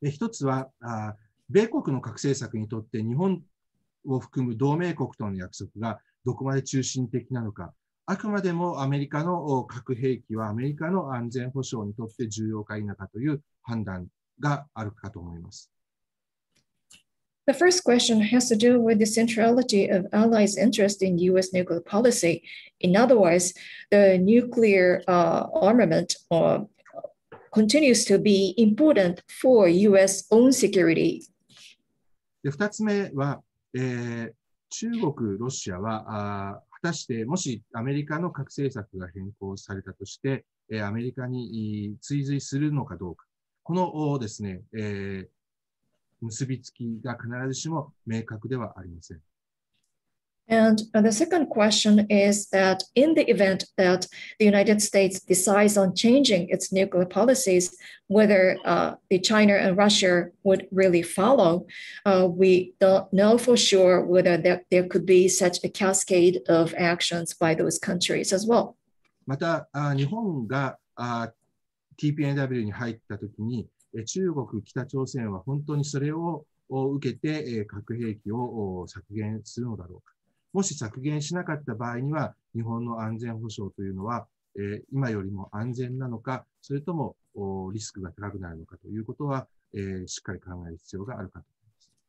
Speaker 3: 一つは、米国の核政策にとって日本を含む同盟国との約束がどこまで中心的なのか、あくまでもアメリカの核兵器はアメリカの安全保障にとって重要か否かという判断があるかと思います。
Speaker 2: The first question has to do with the centrality of allies' interest in U.S. nuclear policy. In other words, the nuclear armament continues to be important for U.S. own security.
Speaker 3: で、2つ目は、中国、ロシアは果たしてもしアメリカの核政策が変更されたとして、アメリカに追随するのかどうか。このですね、結びつきが必ずしも明確ではありません。
Speaker 2: And the second question is that in the event that the United States decides on changing its nuclear policies, whether the China and Russia would really follow, we don't know for sure whether there could be such a cascade of actions by those countries as well.
Speaker 3: また、日本がTPNW に入ったときに、中国、北朝鮮は本当にそれを受けて核兵器を削減するのだろうか。もし削減しなかった場合には、日本の安全保障というのは、今よりも安全なのか、それともリスクが高くなるのかということは、しっかり考える必要があるかと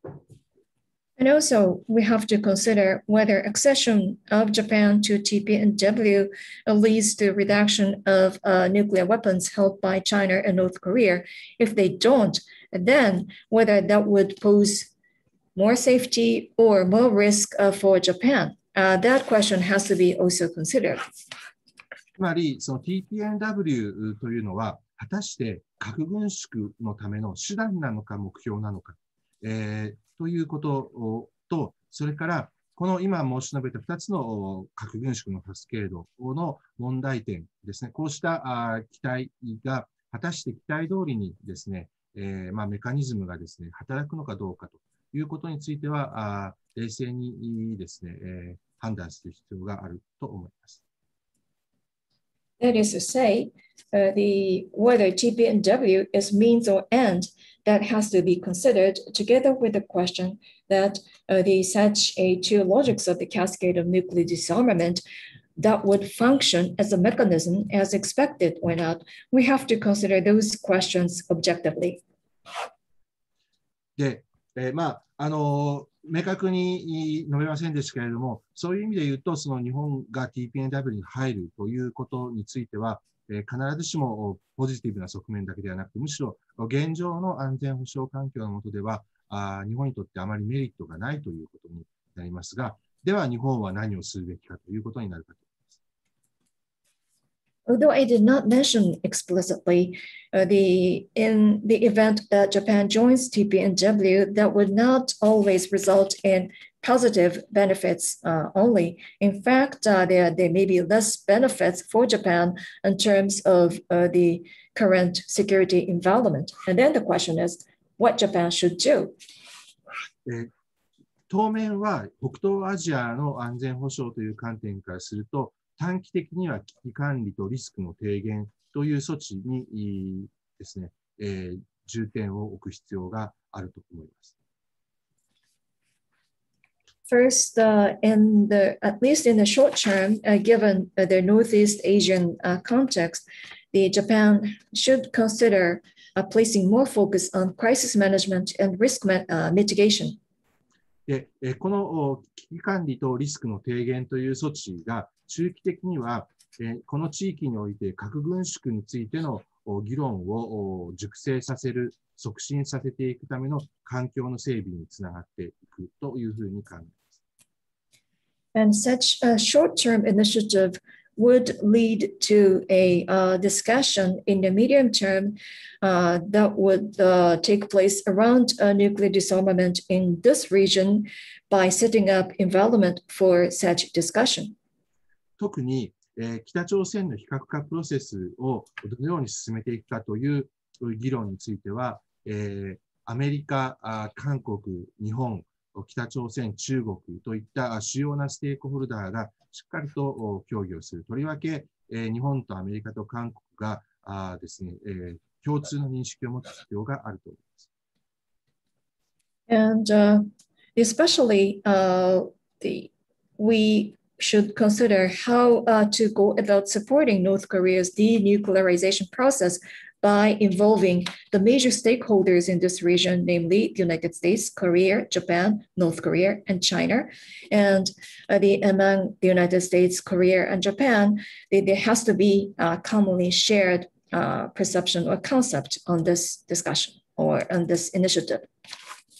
Speaker 3: 思います。
Speaker 2: And also, we have to consider whether accession of Japan to TPNW leads to reduction of nuclear weapons held by China and North Korea. If they don't, then whether that would pose more safety or more risk for Japan. That question has to be also considered.
Speaker 3: つまり、その TPNW というのは、果たして核軍縮のための手段なのか目標なのか。ということと、それから、この今申し述べた2つの核軍縮のカスケードの問題点ですね、こうした期待が果たして期待通りにですね、メカニズムがですね、働くのかどうかということについては、冷静にですね、判断する必要があると思います。
Speaker 2: That is to say, whether TPNW is means or end, that has to be considered together with the question that such two logics of the cascade of nuclear disarmament that would function as a mechanism as expected or not. We have to consider those questions objectively.
Speaker 3: で、明確に述べませんでしたけれども、そういう意味で言うと、その日本が TPNW に入るということについては、必ずしもポジティブな側面だけではなくて、むしろ現状の安全保障環境の下では、日本にとってあまりメリットがないということになりますが、では日本は何をするべきかということになるかと思います。
Speaker 2: Although I did not mention explicitly in the event that Japan joins TPNW, that would not always result in positive benefits only. In fact, there may be less benefits for Japan in terms of the current security environment. And then the question is what Japan should do.
Speaker 3: 当面は北東アジアの安全保障という観点からすると、短期的には危機管理とリスクの低減という措置にですね、重点を置く必要があると思います。
Speaker 2: First, at least in the short term, given the Northeast Asian context, Japan should consider placing more focus on crisis management and risk mitigation.
Speaker 3: で、この危機管理とリスクの低減という措置が中期的には、この地域において核軍縮についての議論を熟成させる、促進させていくための環境の整備につながっていくというふうに考えます。
Speaker 2: And such a short-term initiative would lead to a discussion in the medium term that would take place around nuclear disarmament in this region by setting up environment for such discussion.
Speaker 3: 特に、北朝鮮の非核化プロセスをどのように進めていくかという議論については、アメリカ、韓国、日本、北朝鮮、中国といった主要なステークホルダーがしっかりと協議をする。とりわけ、日本とアメリカと韓国がですね、共通の認識を持つ必要があると思います。
Speaker 2: And especially we should consider how to go about supporting North Korea's denuclearization process by involving the major stakeholders in this region, namely the United States, Korea, Japan, North Korea, and China. And among the United States, Korea, and Japan, there has to be a commonly shared perception or concept on this discussion or on this initiative.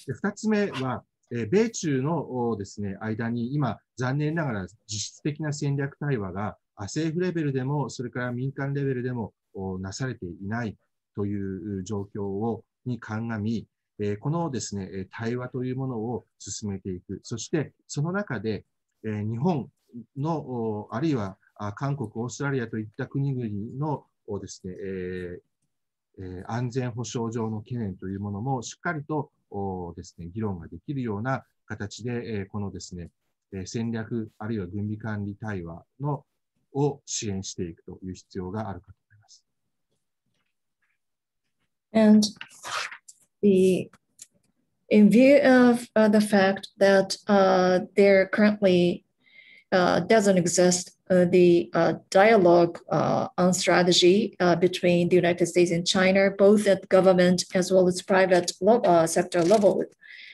Speaker 3: 2つ目は、米中のですね、間に今、残念ながら実質的な戦略対話が政府レベルでも、それから民間レベルでもなされていないという状況に鑑み、このですね、対話というものを進めていく。そして、その中で、日本の、あるいは韓国、オーストラリアといった国々のですね、安全保障上の懸念というものもしっかりとですね、議論ができるような形で、このですね、戦略あるいは軍備管理対話を支援していくという必要があるかと思います。
Speaker 2: And in view of the fact that there currently doesn't exist the dialogue on strategy between the United States and China, both at government as well as private sector level,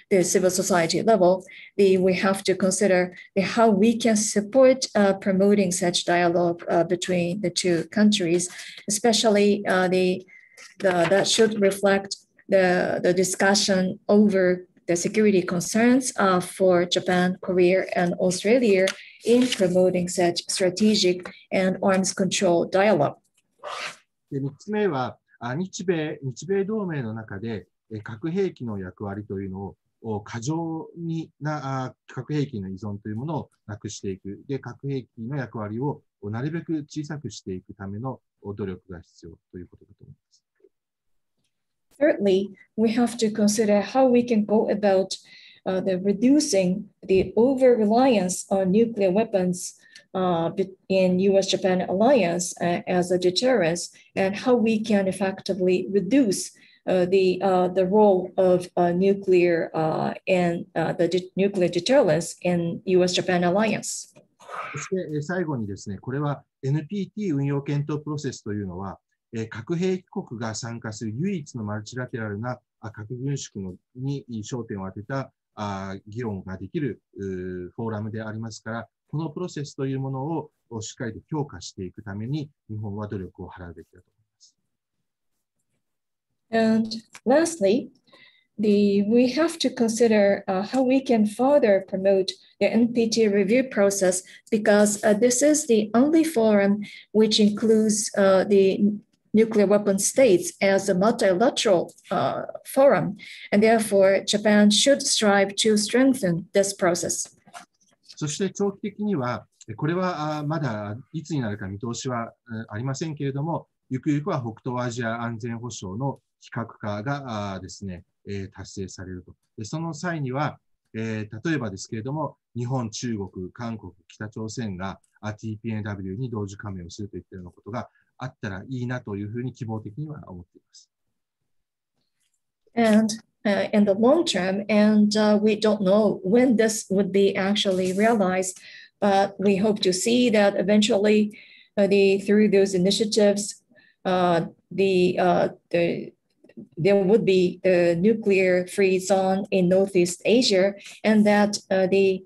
Speaker 2: the civil society level, we have to consider how we can support promoting such dialogue between the two countries, especially that should reflect the discussion over the security concerns for Japan, Korea, and Australia in promoting such strategic and arms control dialogue.
Speaker 3: 3つ目は日米同盟の中で核兵器の役割というのを過剰な核兵器の依存というものをなくしていく。で、核兵器の役割をなるべく小さくしていくための努力が必要ということだと思います。
Speaker 2: Thirdly, we have to consider how we can go about reducing the over-reliance on nuclear weapons in U.S.-Japan alliance as a deterrence, and how we can effectively reduce the role of nuclear and the nuclear deterrence in U.S.-Japan alliance.
Speaker 3: そして最後にですね、これは NPT 運用検討プロセスというのは、核兵器国が参加する唯一のマルチラテラルな核軍縮に焦点を当てた議論ができるフォーラムでありますから、このプロセスというものをしっかりと強化していくために、日本は努力を払うべきだと思います。
Speaker 2: And lastly, we have to consider how we can further promote the NPT review process, because this is the only forum which includes the nuclear weapon states as a multilateral forum, and therefore Japan should strive to strengthen this process.
Speaker 3: そして長期的には、これはまだいつになるか見通しはありませんけれども、ゆくゆくは北東アジア安全保障の非核化がですね、達成されると。でその際には、例えばですけれども、日本、中国、韓国、北朝鮮が TPNW に同時加盟をするといったようなことがあったらいいなというふうに希望的には思っています。
Speaker 2: And in the long term, and we don't know when this would be actually realized, but we hope to see that eventually through those initiatives, there would be a nuclear-free zone in Northeast Asia, and that the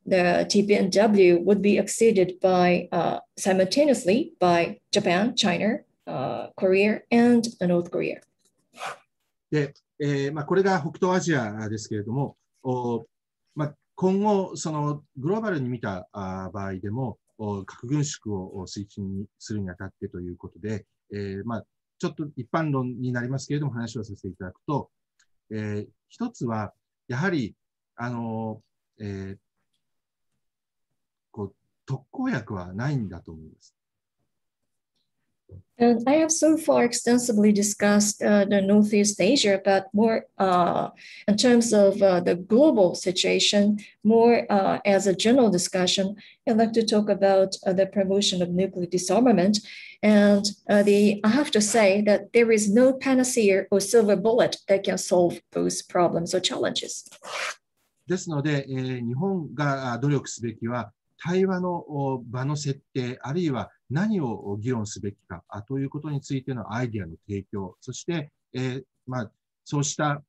Speaker 2: TPNW would be exceeded by simultaneously by Japan, China, Korea, and North Korea.
Speaker 3: で、これが北東アジアですけれども、今後、そのグローバルに見た場合でも、核軍縮を推進するにあたってということで、ちょっと一般論になりますけれども、話をさせていただくと、一つは、やはり、特効薬はないんだと思います。
Speaker 2: And I have so far extensively discussed the Northeast Asia, but more in terms of the global situation, more as a general discussion, I'd like to talk about the promotion of nuclear disarmament. And I have to say that there is no panacea or silver bullet that can solve those problems or challenges.
Speaker 3: ですので、日本が努力すべきは、対話の場の設定、あるいは何を議論すべきかということについてのアイディアの提供、そして、そうした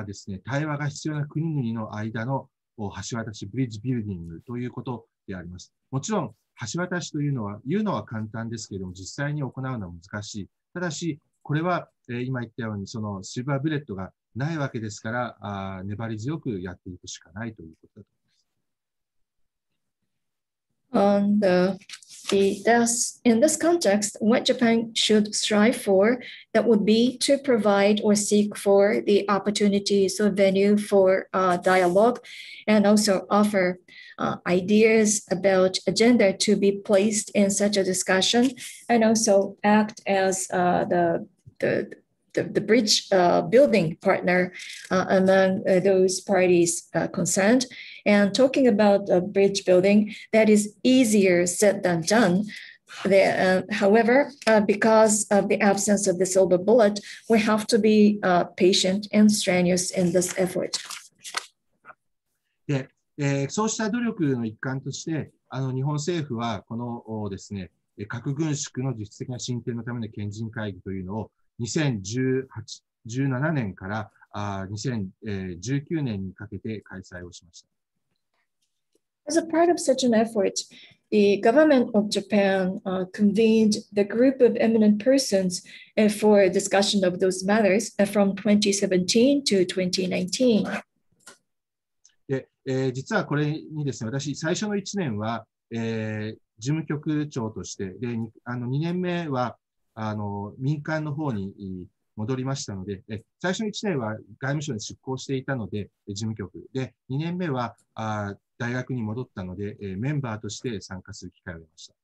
Speaker 3: ですね、対話が必要な国々の間の橋渡し、ブリッジビルディングということであります。もちろん、橋渡しというのは、言うのは簡単ですけれども、実際に行うのは難しい。ただし、これは、今言ったように、そのシルバーブレッドがないわけですから、粘り強くやっていくしかないということだと思います。
Speaker 2: In this context, what Japan should strive for, that would be to provide or seek for the opportunities or venue for dialogue, and also offer ideas about agenda to be placed in such a discussion, and also act as the bridge building partner among those parties concerned. And talking about bridge building, that is easier said than done. However, because of the absence of the silver bullet, we have to be patient and strenuous in this effort.
Speaker 3: で、そうした努力の一環として、日本政府はこのですね、核軍縮の実質的な進展のための賢人会議というのを2017年から2019年にかけて開催をしました。
Speaker 2: As a part of such an effort, the government of Japan convened the group of eminent persons for discussion of those matters from 2017 to 2019.
Speaker 3: で、実はこれにですね、私、最初の1年は、事務局長として、で、2年目は民間の方に戻りましたので、最初の1年は外務省に出向していたので、事務局で、2年目は大学に戻ったので、メンバーとして参加する機会を得ました。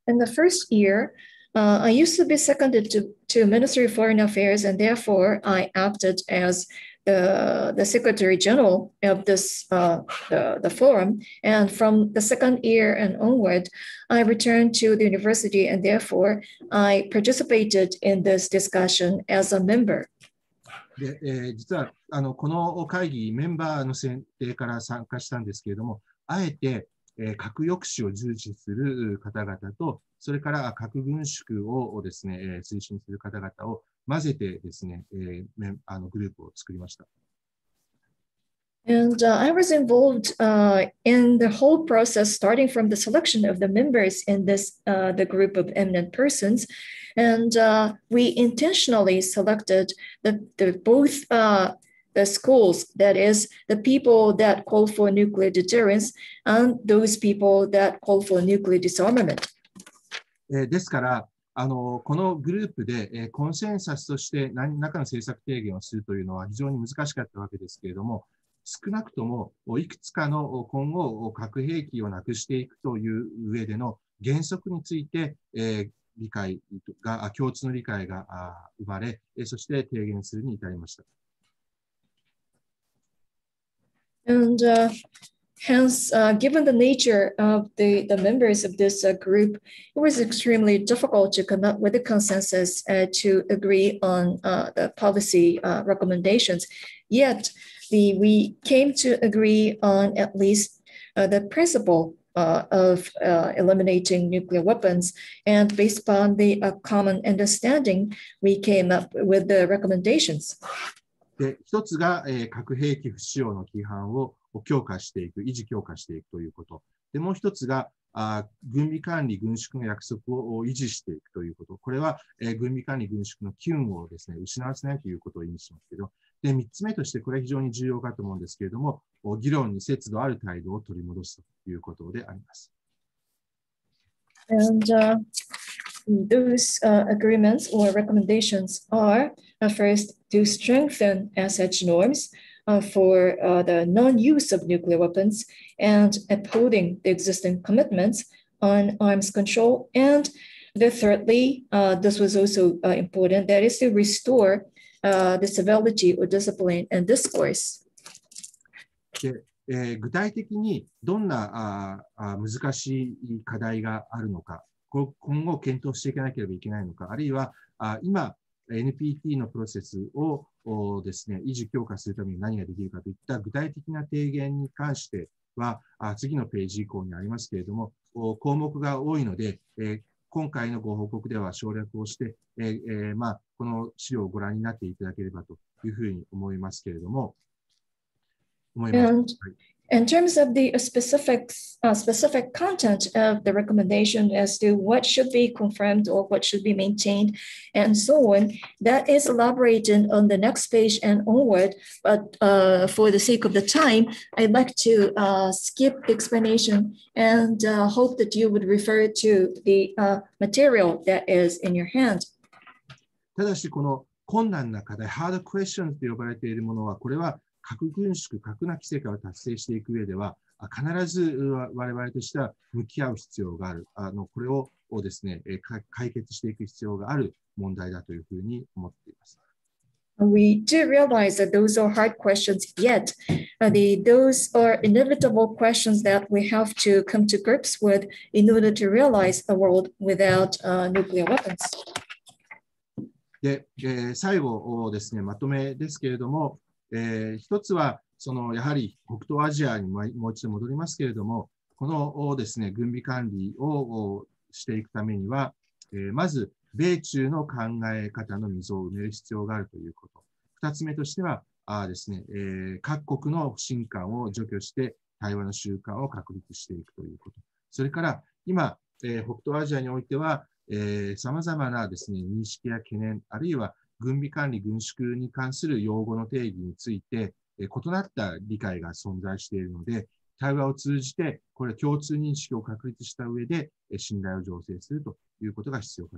Speaker 2: In the first year, I used to be seconded to Ministry of Foreign Affairs, and therefore I acted as the Secretary General of this the forum. And from the second year and onward, I returned to the university, and therefore I participated in this discussion as a member.
Speaker 3: で、実はこの会議、メンバーの選定から参加したんですけれども、あえて核抑止を重視する方々と、それから核軍縮をですね、推進する方々を混ぜてですね、グループを作りました。
Speaker 2: And I was involved in the whole process, starting from the selection of the members in this the group of eminent persons. And we intentionally selected both the schools, that is, the people that call for nuclear deterrence and those people that call for nuclear disarmament.
Speaker 3: ですから、このグループで、コンセンサスとして何らかの政策提言をするというのは非常に難しかったわけですけれども、少なくともいくつかの今後核兵器をなくしていくという上での原則について、理解が、共通の理解が生まれ、そして提言するに至りました。
Speaker 2: And hence, given the nature of the members of this group, it was extremely difficult to come up with a consensus to agree on the policy recommendations. Yet, we came to agree on at least the principle of eliminating nuclear weapons. And based upon the common understanding, we came up with the recommendations.
Speaker 3: で、一つが、核兵器不使用の規範を強化していく、維持強化していくということ。で、もう一つが、軍備管理軍縮の約束を維持していくということ。これは、軍備管理軍縮の機運をですね、失わせないということを意味しますけど、で、三つ目としてこれは非常に重要かと思うんですけれども、議論に節度ある態度を取り戻すということであります。
Speaker 2: And those agreements or recommendations are first to strengthen such norms for the non-use of nuclear weapons and upholding the existing commitments on arms control. And thirdly, this was also important, that is to restore the civility or discipline and discourse.
Speaker 3: 具体的にどんな難しい課題があるのか、今後検討していかなければいけないのか、あるいは今 NPT のプロセスをですね、維持強化するために何ができるかといった具体的な提言に関しては、次のページ以降にありますけれども、項目が多いので、今回のご報告では省略をして、この資料をご覧になっていただければというふうに思いますけれども、
Speaker 2: And in terms of the specific content of the recommendation as to what should be confirmed or what should be maintained and so on, that is elaborated on the next page and onward. But for the sake of the time, I'd like to skip the explanation and hope that you would refer to the material that is in your hand.
Speaker 3: ただし、この困難な課題、ハードクエスチョンと呼ばれているものは、これは核軍縮、核なき世界を達成していく上では、必ず我々としては向き合う必要がある。これをですね、解決していく必要がある問題だというふうに思っています。
Speaker 2: We do realize that those are hard questions, yet those are inevitable questions that we have to come to grips with in order to realize a world without nuclear weapons.
Speaker 3: で、最後ですね、まとめですけれども、一つは、やはり北東アジアにもう一度戻りますけれども、このですね、軍備管理をしていくためには、まず、米中の考え方の溝を埋める必要があるということ。二つ目としては、ですね、各国の不信感を除去して、対話の習慣を確立していくということ。それから、今、北東アジアにおいては、様々なですね、認識や懸念、あるいは軍備管理、軍縮に関する用語の定義について、異なった理解が存在しているので、対話を通じて、これ共通認識を確立した上で、信頼を醸成するということが必要かと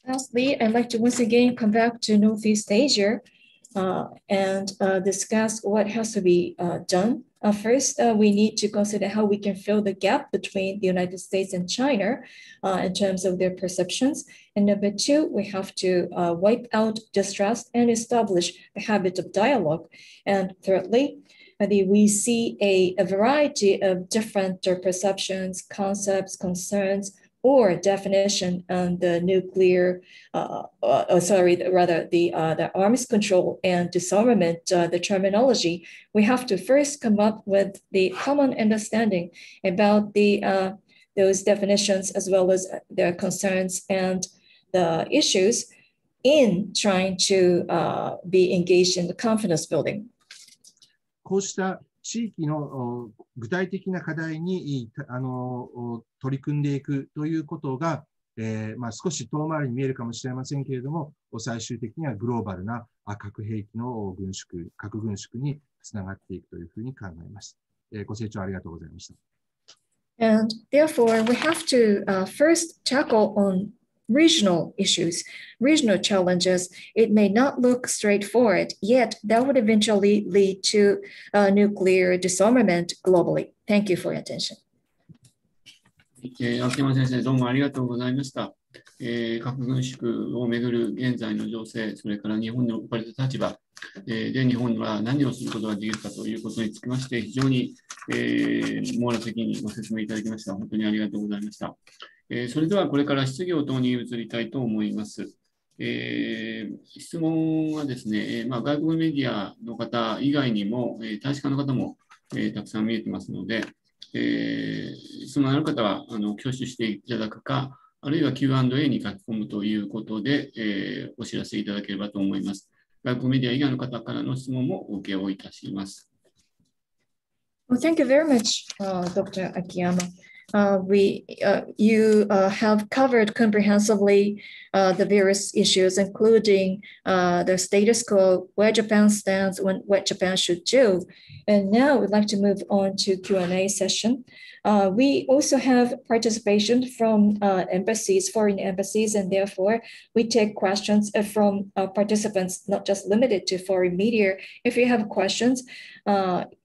Speaker 3: 思います。
Speaker 2: Lastly, I'd like to once again come back to Northeast Asia and discuss what has to be done. First, we need to consider how we can fill the gap between the United States and China in terms of their perceptions. And number two, we have to wipe out distrust and establish a habit of dialogue. And thirdly, we see a variety of different perceptions, concepts, concerns, or definition on the nuclear, the arms control and disarmament, the terminology. We have to first come up with the common understanding about those definitions as well as their concerns and the issues in trying to be engaged in the confidence building.
Speaker 3: こうした地域の具体的な課題に取り組んでいくということが、少し遠回りに見えるかもしれませんけれども、最終的にはグローバルな核兵器の核軍縮につながっていくというふうに考えます。ご清聴ありがとうございました。
Speaker 2: And therefore, we have to first tackle on regional issues, regional challenges. It may not look straightforward, yet that would eventually lead to nuclear disarmament globally. Thank you for your attention.
Speaker 1: 秋山先生、どうもありがとうございました。核軍縮をめぐる現在の情勢、それから日本の置かれた立場、で日本は何をすることができるかということにつきまして、非常に網羅的にご説明いただきました。本当にありがとうございました。それではこれから質疑応答に移りたいと思います。質問はですね、外国メディアの方以外にも、大使館の方も、たくさん見えてますので、質問のある方は挙手していただくか、あるいは Q&A に書き込むということで、お知らせいただければと思います。外国メディア以外の方からの質問もお受けをいたします。
Speaker 2: Well, thank you very much, Dr. Akiyama. You have covered comprehensively the various issues, including the status quo, where Japan stands, what Japan should do. And now we'd like to move on to Q&A session. We also have participation from embassies, foreign embassies, and therefore we take questions from participants, not just limited to foreign media. If you have questions,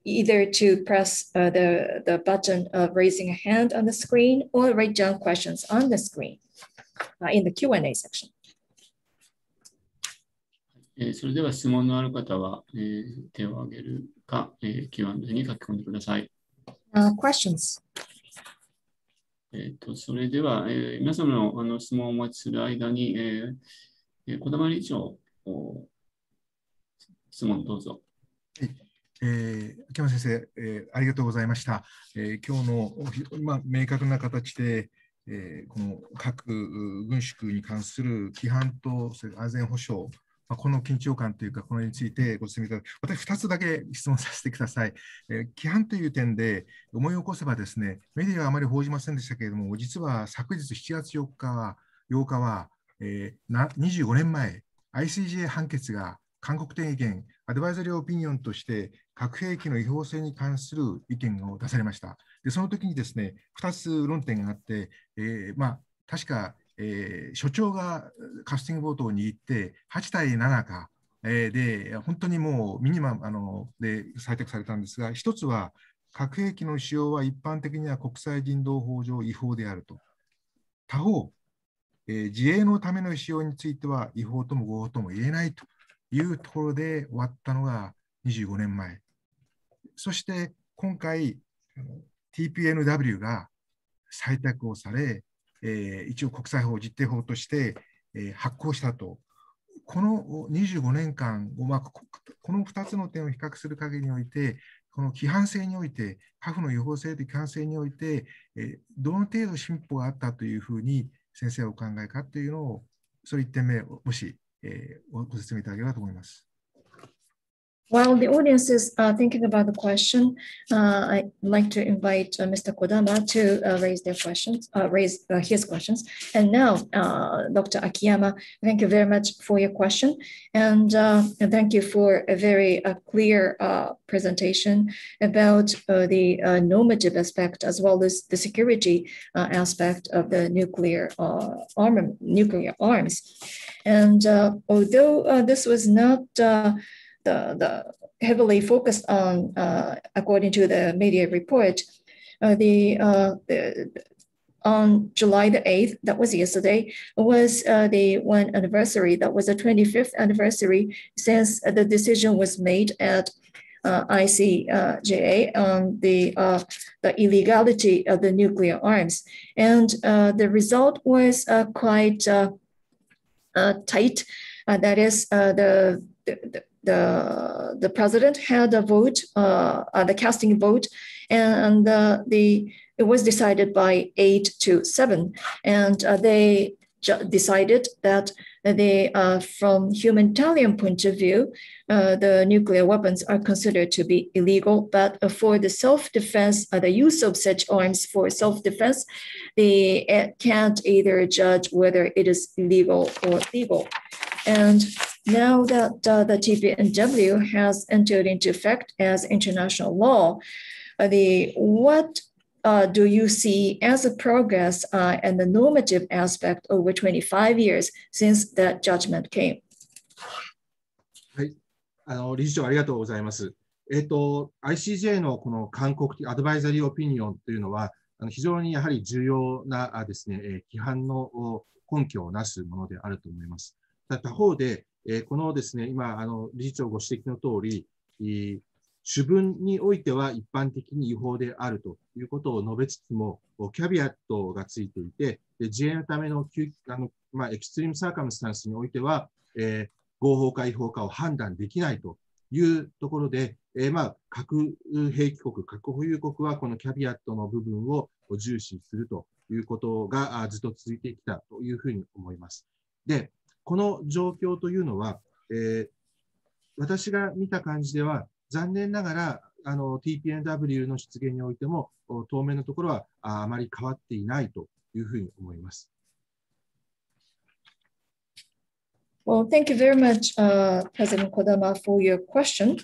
Speaker 2: either to press the button of raising a hand on the screen or write down questions on the screen in the Q&A section.
Speaker 1: それでは質問のある方は、手を挙げるか、Q&A に書き込んでください。
Speaker 2: Questions.
Speaker 1: それでは、皆様の質問をお待ちする間に、児玉理事長、質問どうぞ。
Speaker 4: 秋山先生、ありがとうございました。今日の、明確な形で、この核軍縮に関する規範と安全保障、この緊張感というか、これについてご説明いただき、私、2つだけ質問させてください。規範という点で思い起こせばですね、メディアはあまり報じませんでしたけれども、実は昨日7月8日は、25年前、ICJ 判決が勧告提言、アドバイザリーオピニオンとして核兵器の違法性に関する意見を出されました。で、その時にですね、2つ論点があって、確か、所長がカスティングボートを握って8対7か、で、本当にもうミニマムで採択されたんですが、一つは核兵器の使用は一般的には国際人道法上違法であると。他方、自衛のための使用については違法とも合法とも言えないというところで終わったのが25年前。そして今回、TPNW が採択をされ、一応国際法、実定法として、発行したと。この25年間を、この2つの点を比較する限りにおいて、この規範性において、核の違法性と規範性において、どの程度進歩があったというふうに先生はお考えかというのを、それ1点目、もし、ご説明いただければと思います。
Speaker 2: While the audience is thinking about the question, I'd like to invite Mr. Kodama to raise his questions. And now, Dr. Akiyama, thank you very much for your question. And thank you for a very clear presentation about the normative aspect as well as the security aspect of the nuclear arms. And although this was not the heavily focused on, according to the media report, on July the 8th, that was yesterday, was the one anniversary, that was the 25th anniversary since the decision was made at ICJ on the illegality of the nuclear arms. And the result was quite tight. That is, the president had a vote, the casting vote, and it was decided by 8-7. And they decided that from humanitarian point of view, the nuclear weapons are considered to be illegal. But for the self-defense, the use of such arms for self-defense, they can't either judge whether it is illegal or legal. And now that the TPNW has entered into effect as international law, what do you see as a progress and the normative aspect over 25 years since that judgment came?
Speaker 3: はい、理事長ありがとうございます。ICJ のこの勧告的アドバイザリーオピニオンというのは、非常にやはり重要なですね、規範の根拠をなすものであると思います。他方で、このですね、今、理事長ご指摘の通り、主文においては一般的に違法であるということを述べつつも、キャビアットがついていて、自衛のためのエクストリームサーカムスタンスにおいては、合法か違法かを判断できないというところで、核兵器国、核保有国はこのキャビアットの部分を重視するということがずっと続いてきたというふうに思います。で、この状況というのは、私が見た感じでは、残念ながらTPNW の出現においても、当面のところはあまり変わっていないというふうに思います。
Speaker 2: Well, thank you very much, President Kodama, for your question.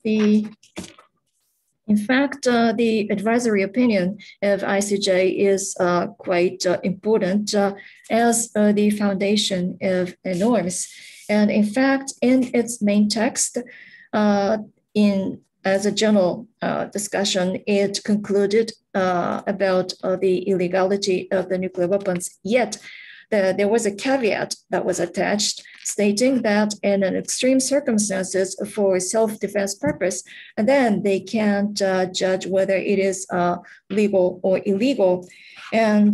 Speaker 2: In fact, the advisory opinion of ICJ is quite important as the foundation of norms. And in fact, in its main text, as a general discussion, it concluded about the illegality of the nuclear weapons. Yet, there was a caveat that was attached stating that in an extreme circumstances for self-defense purpose, and then they can't judge whether it is legal or illegal. And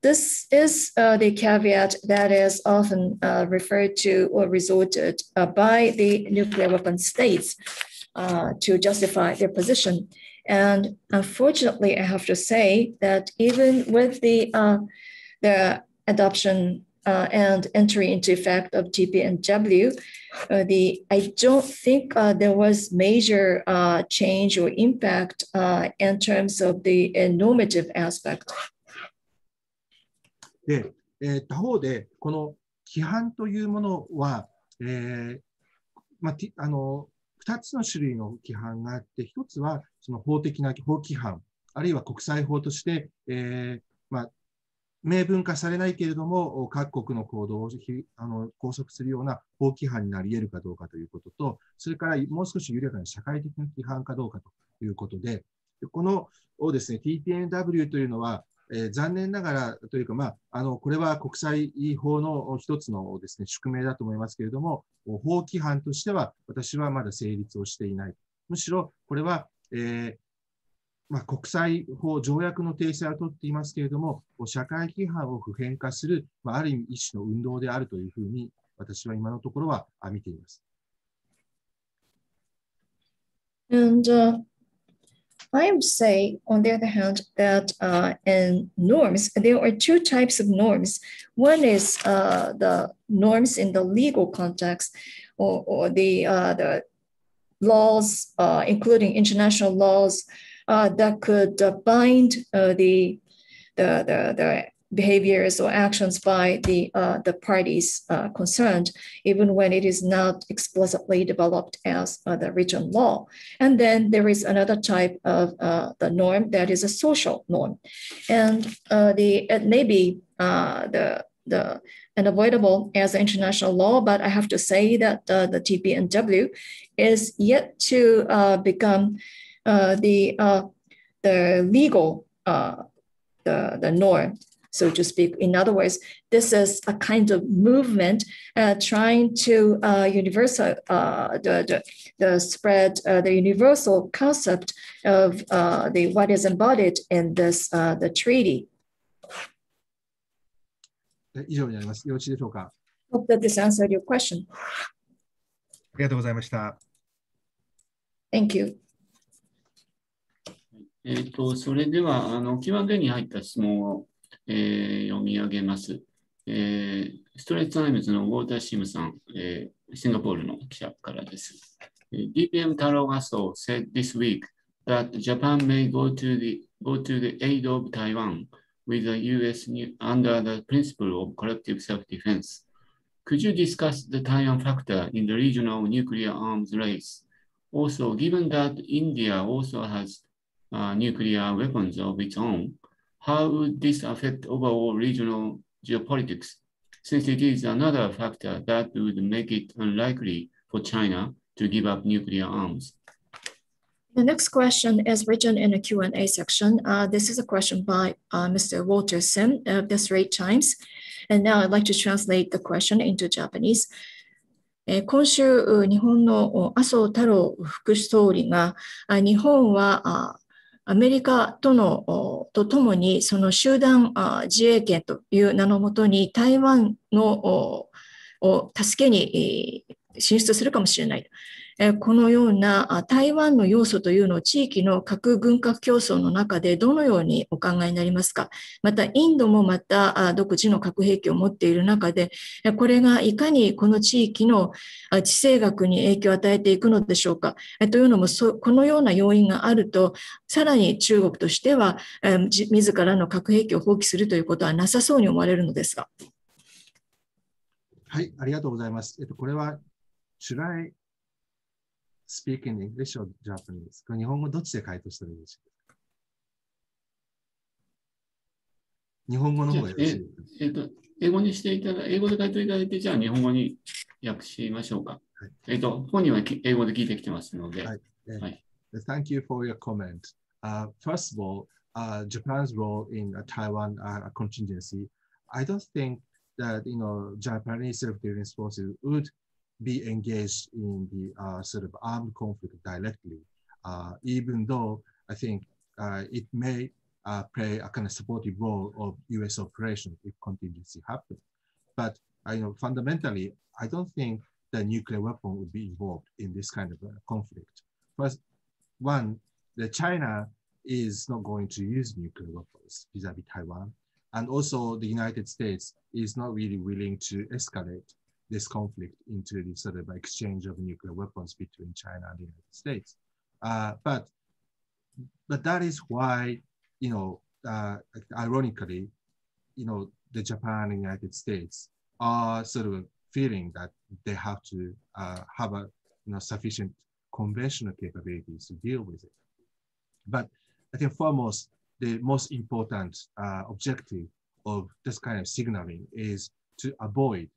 Speaker 2: this is the caveat that is often referred to or resorted by the nuclear weapon states to justify their position. And unfortunately, I have to say that even with the adoption and entry into effect of TPNW, I don't think there was major change or impact in terms of the normative aspect.
Speaker 3: で、他方で、この規範というものは、2つの種類の規範があって、1つはその法的な法規範、あるいは国際法として、明文化されないけれども、各国の行動を拘束するような法規範になり得るかどうかということと、それからもう少し緩やかな社会的な規範かどうかということで、このですね、TPNW というのは、残念ながらというか、これは国際法の一つのですね、宿命だと思いますけれども、法規範としては私はまだ成立をしていない。むしろこれは、国際法条約の体制をとっていますけれども、社会規範を普遍化する、ある意味一種の運動であるというふうに私は今のところは見ています。
Speaker 2: I would say, on the other hand, that in norms, there are two types of norms. One is the norms in the legal context, or the laws, including international laws, that could bind the behaviors or actions by the parties concerned, even when it is not explicitly developed as the written law. And then there is another type of the norm that is a social norm. And it may be the unavoidable as international law, but I have to say that the TPNW is yet to become the legal the norm, so to speak. In other words, this is a kind of movement trying to universal the spread the universal concept of what is embodied in this the treaty.
Speaker 3: 以上になります。よろしいでしょうか。
Speaker 2: Hope that this answered your question.
Speaker 4: ありがとうございました。
Speaker 2: Thank you.
Speaker 1: それではQ&A に入った質問を、読み上げます。ストレートタイムズのウォーター・シムさん、シンガポールの記者からです。DPM Taro said this week that Japan may go to the aid of Taiwan with the US under the principle of collective self-defense. Could you discuss the Taiwan factor in the regional nuclear arms race? Also, given that India also has nuclear weapons of its own, how would this affect overall regional geopolitics, since it is another factor that would make it unlikely for China to give up nuclear arms?
Speaker 2: The next question is written in the Q&A section. This is a question by Mr. Walter Sim of the Straits Times. And now I'd like to translate the question into Japanese. 今週、日本の麻生太郎副総理が、日本はアメリカとともにその集団自衛権という名のもとに台湾の助けに進出するかもしれない。このような台湾の要素というのを地域の核軍拡競争の中でどのようにお考えになりますか。またインドもまた独自の核兵器を持っている中で、これがいかにこの地域の地政学に影響を与えていくのでしょうか。というのもこのような要因があると、さらに中国としては自らの核兵器を放棄するということはなさそうに思われるのですが。
Speaker 3: はい、ありがとうございます。これはshould I speak in English or Japanese? 日本語どっちで回答したらいいでしょうか。日本語の方がよろしいですか。
Speaker 1: 英語にしていただ、英語で回答いただいて、じゃあ日本語に訳しましょうか。はい、本人は英語で聞いてきてますので。はい。はい、
Speaker 3: Thank you for your comment. First of all, Japan's role in Taiwan contingency. I don't think that Japanese self-defense forces would be engaged in the sort of armed conflict directly, even though I think it may play a kind of supportive role of U.S. operation if contingency happens. But fundamentally, I don't think the nuclear weapon would be involved in this kind of conflict. First, one, the China is not going to use nuclear weapons vis-a-vis Taiwan, and also the United States is not really willing to escalate this conflict into the sort of exchange of nuclear weapons between China and the United States. But that is why, ironically, the Japan and United States are sort of feeling that they have to have sufficient conventional capabilities to deal with it. But I think foremost, the most important objective of this kind of signaling is to avoid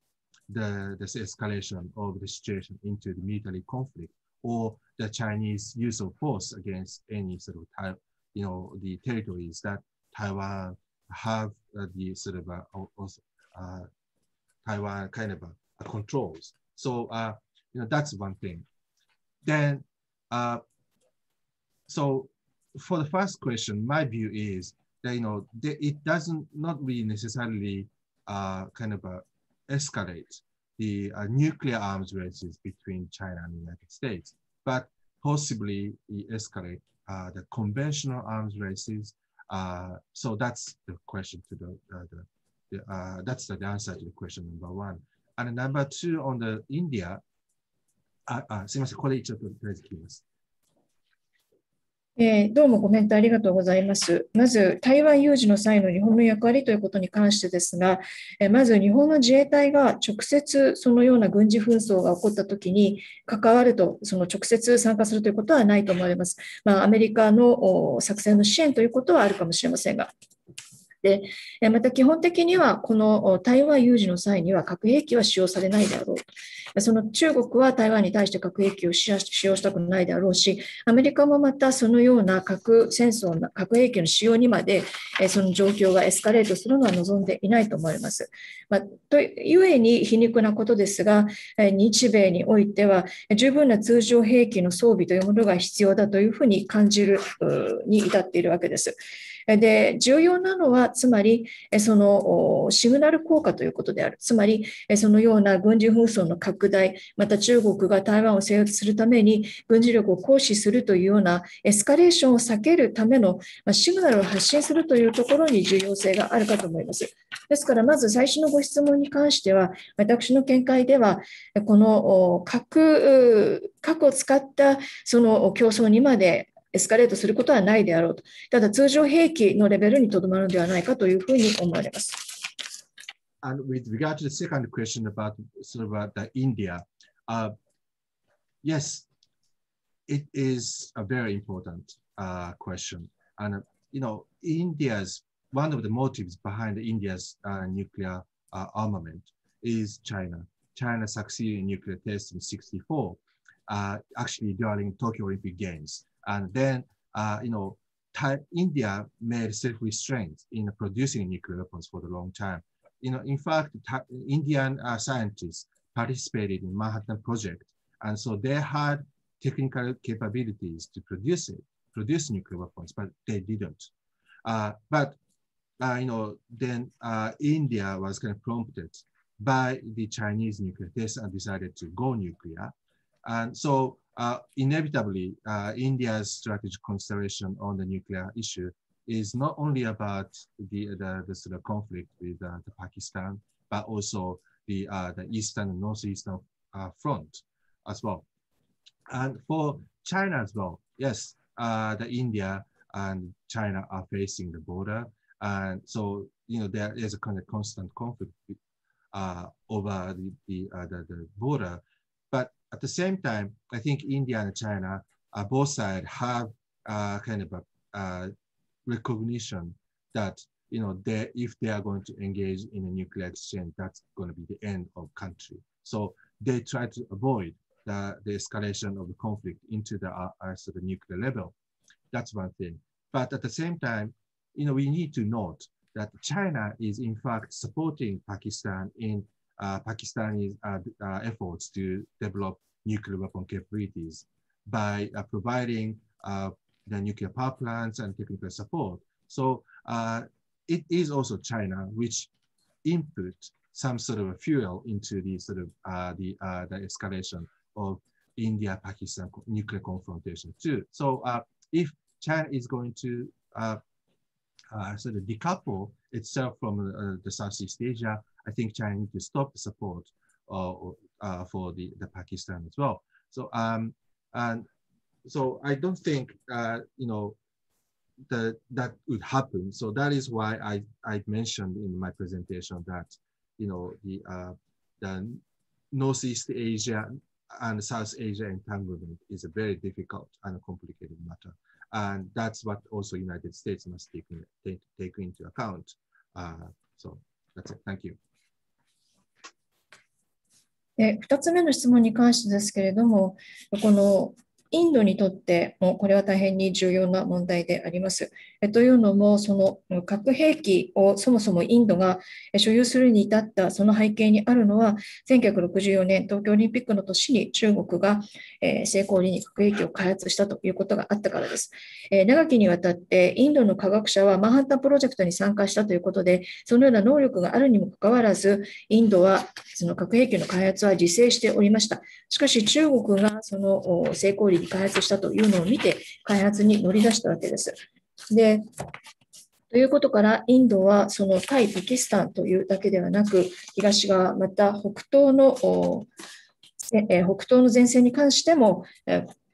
Speaker 3: this escalation of the situation into the military conflict or the Chinese use of force against any sort of, the territories that Taiwan have the sort of Taiwan kind of controls. So, that's one thing. Then, so for the first question, my view is that, it doesn't not really necessarily kind of escalate the nuclear arms races between China and the United States, but possibly escalate the conventional arms races. So that's the question to that's the answer to the question number one. And number two, on the India, すみません、ここでちょっととりあえず聞きます。
Speaker 2: どうもコメントありがとうございます。まず、台湾有事の際の日本の役割ということに関してですが、まず日本の自衛隊が直接そのような軍事紛争が起こったときに関わると、その直接参加するということはないと思われます。アメリカの作戦の支援ということはあるかもしれませんが。で、また基本的にはこの台湾有事の際には核兵器は使用されないであろう。その中国は台湾に対して核兵器を使用したくないであろうし、アメリカもまたそのような核戦争の核兵器の使用にまでその状況がエスカレートするのは望んでいないと思われます。というえに皮肉なことですが、日米においては十分な通常兵器の装備というものが必要だというふうに感じるに至っているわけです。で、重要なのは、つまり、そのシグナル効果ということである。つまり、そのような軍事紛争の拡大、また中国が台湾を制圧するために軍事力を行使するというようなエスカレーションを避けるためのシグナルを発信するというところに重要性があるかと思います。ですから、まず最初のご質問に関しては、私の見解では、この核を使ったその競争にまでエスカレートすることはないであろうと。ただ、通常兵器のレベルにとどまるのではないかというふうに思われます。
Speaker 3: And with regard to the second question about the India, yes, it is a very important question. And India's one of the motives behind India's nuclear armament is China. China succeeded in nuclear tests in '64, actually during Tokyo Olympic Games. And then, India made self-restraint in producing nuclear weapons for the long time. In fact, Indian scientists participated in Manhattan Project, and so they had technical capabilities to produce nuclear weapons, but they didn't. Then India was kind of prompted by the Chinese nuclear test and decided to go nuclear. And so inevitably, India's strategic consideration on the nuclear issue is not only about the sort of conflict with the Pakistan, but also the eastern and northeastern front as well. And for China as well, yes, the India and China are facing the border, and so there is a kind of constant conflict over the border. But at the same time, I think India and China, both sides have kind of a recognition that if they are going to engage in a nuclear exchange, that's going to be the end of country. So they try to avoid the escalation of the conflict into the sort of nuclear level. That's one thing. But at the same time, we need to note that China is in fact supporting Pakistan in Pakistani efforts to develop nuclear weapon capabilities by providing the nuclear power plants and technical support. So it is also China which input some sort of a fuel into the sort of the escalation of India-Pakistan nuclear confrontation too. So if China is going to sort of decouple itself from the Southeast Asia, I think China needs to stop the support for the Pakistan as well. So and so I don't think that would happen. So that is why I mentioned in my presentation that the Northeast Asia and South Asia entanglement is a very difficult and complicated matter. And that's what also United States must take into account. So that's it. Thank you.
Speaker 2: 2つ目の質問に関してですけれども、このインドにとってもこれは大変に重要な問題であります。というのも、その核兵器をそもそもインドが所有するに至ったその背景にあるのは、1964年東京オリンピックの年に中国が成功裏に核兵器を開発したということがあったからです。長きにわたってインドの科学者はマンハッタンプロジェクトに参加したということで、そのような能力があるにもかかわらず、インドはその核兵器の開発は自制しておりました。しかし中国がその成功裏に開発したというのを見て開発に乗り出したわけです。で、ということからインドはその対パキスタンというだけではなく、東側また北東の前線に関しても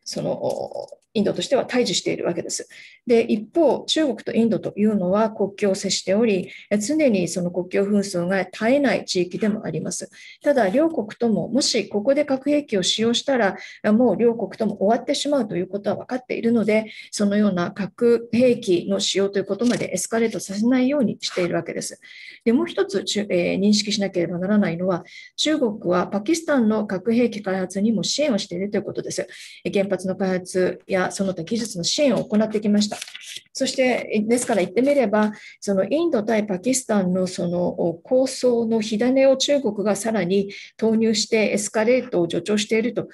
Speaker 2: そのインドとしては対峙しているわけです。で、一方、中国とインドというのは国境を接しており、常にその国境紛争が絶えない地域でもあります。ただ、両国とも、もしここで核兵器を使用したら、もう両国とも終わってしまうということは分かっているので、そのような核兵器の使用ということまでエスカレートさせないようにしているわけです。で、もう一つ、認識しなければならないのは、中国はパキスタンの核兵器開発にも支援をしているということです。原発の開発やその他技術の支援を行ってきました。そして、ですから言ってみれば、そのインド対パキスタンのその構想の火種を中国がさらに投入してエスカレートを助長していると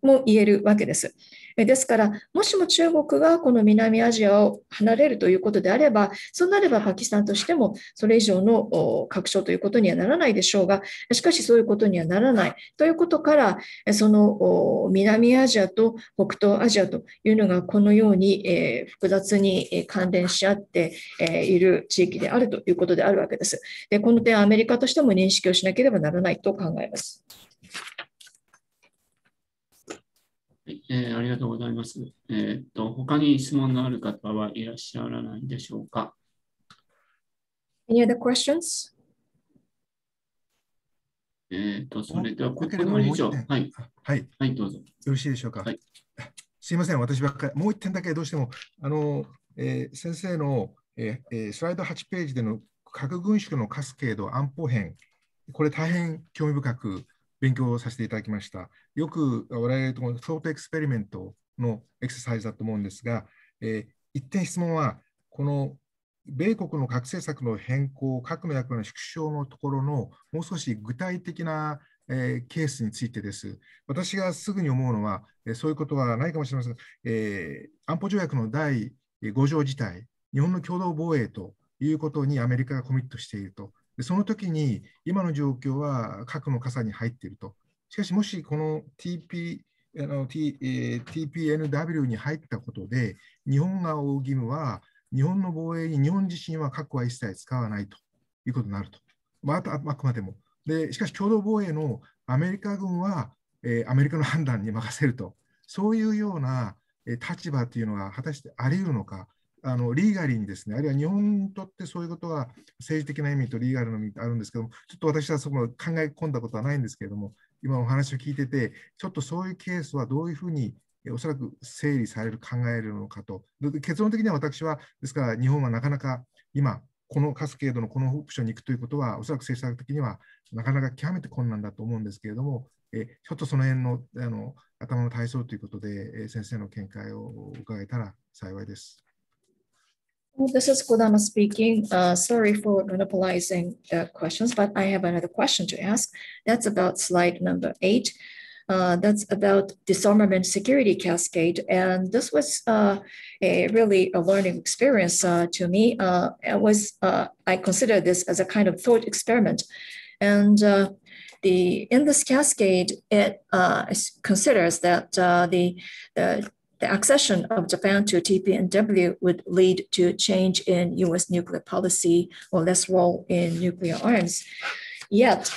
Speaker 2: も言えるわけです。ですから、もしも中国がこの南アジアを離れるということであれば、そうなればパキスタンとしてもそれ以上の拡張ということにはならないでしょうが、しかしそういうことにはならないということから、その南アジアと北東アジアというのがこのように複雑に関連し合っている地域であるということであるわけです。で、この点、アメリカとしても認識をしなければならないと考えます。
Speaker 1: ありがとうございます。他に質問のある方はいらっしゃらないでしょうか。
Speaker 2: Any other questions?
Speaker 1: それでは、この理事長、はい、
Speaker 4: はい、
Speaker 1: はい、どうぞ。よ
Speaker 4: ろしいでしょうか。
Speaker 1: はい、
Speaker 4: すいません、私ばっかり。もう一点だけどうしても、先生の、スライド8ページでの核軍縮のカスケード安保編、これ大変興味深く勉強させていただきました。よく我々とソートエクスペリメントのエクササイズだと思うんですが、一点質問は、この米国の核政策の変更、核の役割の縮小のところのもう少し具体的な、ケースについてです。私がすぐに思うのは、そういうことはないかもしれませんが、安保条約の第5条自体、日本の共同防衛ということにアメリカがコミットしていると。でその時に今の状況は核の傘に入っていると。しかし、もしこの TPNW に入ったことで、日本が負う義務は、日本の防衛に日本自身は核は一切使わないということになると。あくまでも。でしかし、共同防衛のアメリカ軍は、アメリカの判断に任せると。そういうような立場というのは果たしてあり得るのか。リーガリーにですね、あるいは日本にとってそういうことは政治的な意味とリーガルの意味とあるんですけども、ちょっと私はそこ考え込んだことはないんですけれども、今お話を聞いてて、ちょっとそういうケースはどういうふうにおそらく整理される、考えるのかと。結論的には私は、ですから日本はなかなか今、このカスケードのこのオプションに行くということは、おそらく政策的にはなかなか極めて困難だと思うんですけれども、ちょっとその辺の頭の体操ということで、先生の見解を伺えたら幸いです。
Speaker 2: This is Kodama speaking. Sorry for monopolizing the questions, but I have another question to ask. That's about slide number 8. That's about disarmament security cascade. And this was really a learning experience to me. I consider this as a kind of thought experiment. And in this cascade, it considers that the accession of Japan to TPNW would lead to change in U.S. nuclear policy or less role in nuclear arms. Yet,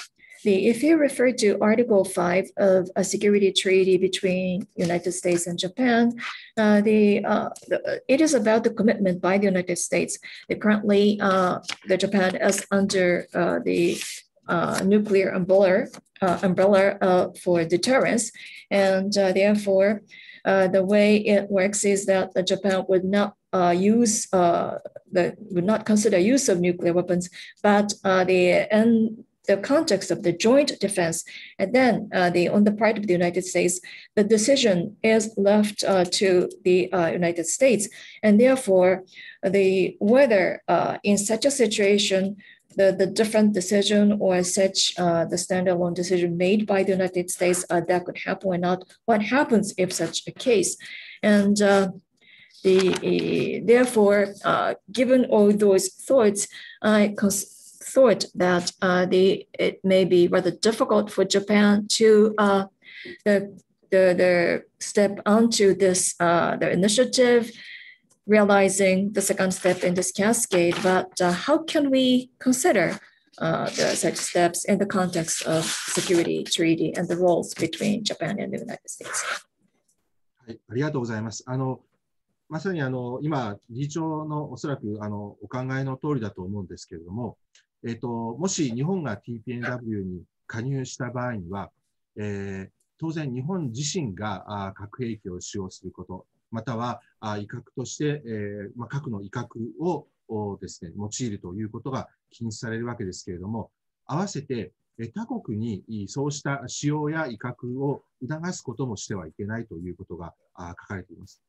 Speaker 2: if you refer to Article 5 of a security treaty between United States and Japan, it is about the commitment by the United States. Currently, the Japan is under the nuclear umbrella for deterrence, and therefore, the way it works is that Japan would not would not consider use of nuclear weapons, but in the context of the joint defense, and then on the part of the United States, the decision is left to the United States, and therefore, whether in such a situation the different decision or such the standalone decision made by the United States that could happen or not, what happens if such a case. And therefore, given all those thoughts, I thought that it may be rather difficult for Japan to the step onto this the initiative, realizing the second step in this cascade, but how can we consider such steps in the context of security treaty and the roles between Japan and the United States?
Speaker 3: はい、ありがとうございます。まさに今、理事長のおそらくお考えの通りだと思うんですけれども、もし日本が TPNW に加入した場合には、当然日本自身が核兵器を使用すること、または威嚇として、核の威嚇をですね、用いるということが禁止されるわけですけれども、合わせて他国にそうした使用や威嚇を促すこともしてはいけないということが書かれています。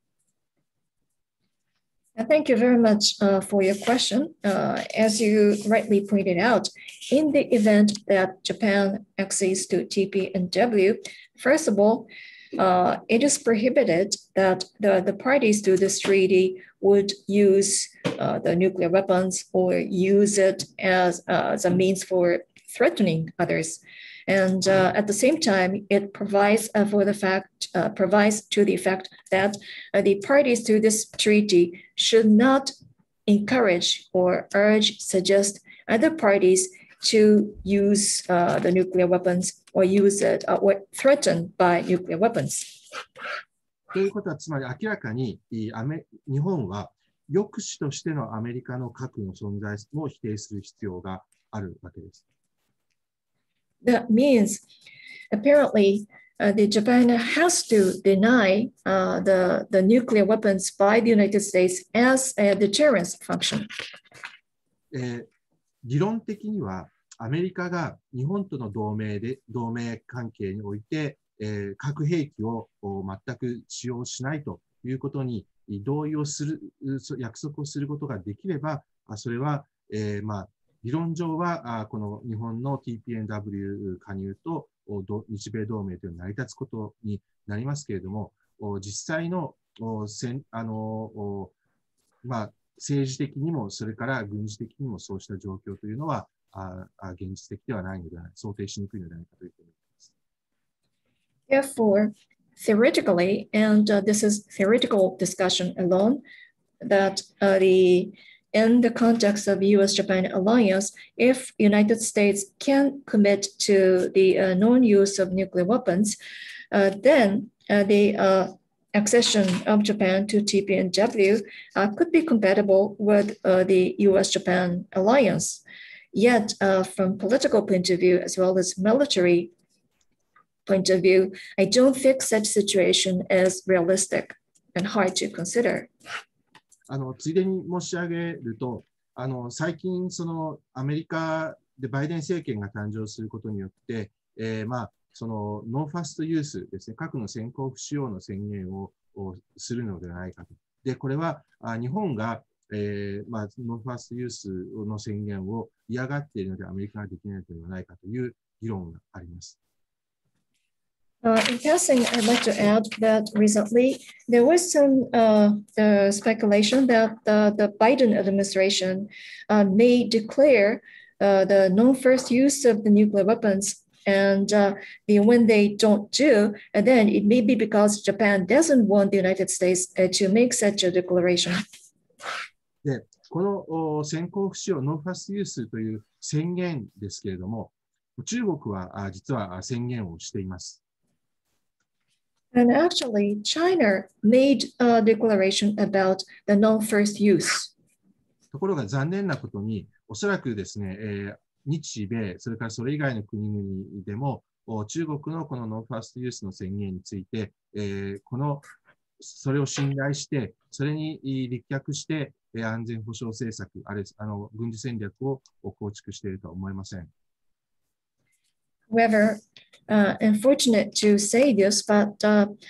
Speaker 2: Thank you very much for your question. As you rightly pointed out, in the event that Japan accedes to TPNW, first of all, it is prohibited that the parties to this treaty would use the nuclear weapons or use it as a means for threatening others. And at the same time, it provides provides to the effect that the parties to this treaty should not encourage or suggest other parties to use the nuclear weapons or use it or threatened by nuclear weapons.
Speaker 3: ということは、つまり明らかに日本は抑止としてのアメリカの核の存在を否定する必要があるわけです。
Speaker 2: That means, apparently, the Japan has to deny the nuclear weapons by the United States as a deterrence function.
Speaker 3: 理論的には、アメリカが日本との同盟関係において、核兵器を全く使用しないということに同意をする、約束をすることができれば、それは、理論上はこの日本の TPNW 加入と日米同盟というのが成り立つことになりますけれども、実際の政治的にもそれから軍事的にもそうした状況というのは現実的ではないのではない、想定しにくいのではないかというふうに思います。
Speaker 2: Therefore, theoretically, and this is theoretical discussion alone, that in the context of U.S.-Japan alliance, if United States can commit to the non-use of nuclear weapons, then the accession of Japan to TPNW could be compatible with the U.S.-Japan alliance. Yet, from political point of view as well as military point of view, I don't think such situation is realistic and hard to consider.
Speaker 3: ついでに申し上げると、最近、アメリカでバイデン政権が誕生することによって、ノーファストユースですね、核の先行不使用の宣言をするのではないかと。で、これは日本が、ノーファストユースの宣言を嫌がっているので、アメリカができないのではないかという議論があります。
Speaker 2: In passing, I'd like to add that recently there was some speculation that the Biden administration may declare the non-first use of the nuclear weapons. And when they don't do, then it may be because Japan doesn't want the United States to make such a declaration.
Speaker 3: で、この先行不使用、ノーファストユースという宣言ですけれども、中国は実は宣言をしています。
Speaker 2: And actually, China made a declaration about the non-first use.
Speaker 3: ところが残念なことに、おそらくですね、日米、それからそれ以外の国々でも、中国のこのノーファーストユースの宣言について、それを信頼して、それに立脚して、安全保障政策、あるいは軍事戦略を構築しているとは思えません。
Speaker 2: However, unfortunate to say this, but I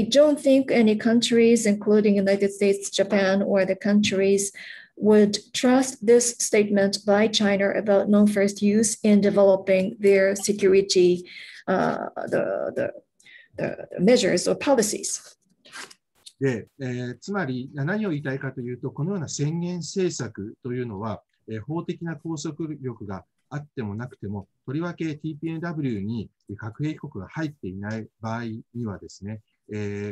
Speaker 2: don't think any countries, including United States, Japan, or the countries, would trust this statement by China about non-first use in developing their security, the measures or policies.
Speaker 3: で、つまり何を言いたいかというと、このような宣言政策というのは、法的な拘束力があってもなくても、とりわけ TPNW に核兵器国が入っていない場合にはですね、必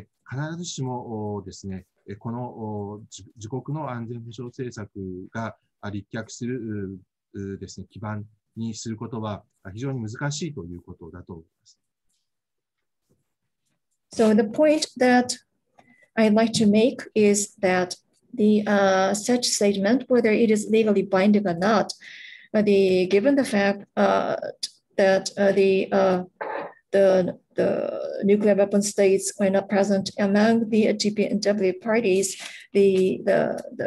Speaker 3: ずしもですね、この自国の安全保障政策が立脚するですね、基盤にすることは非常に難しいということだと思います。
Speaker 2: So the point that I'd like to make is that the such statement, whether it is legally binding or not, given the fact that the nuclear weapon states were not present among the TPNW parties,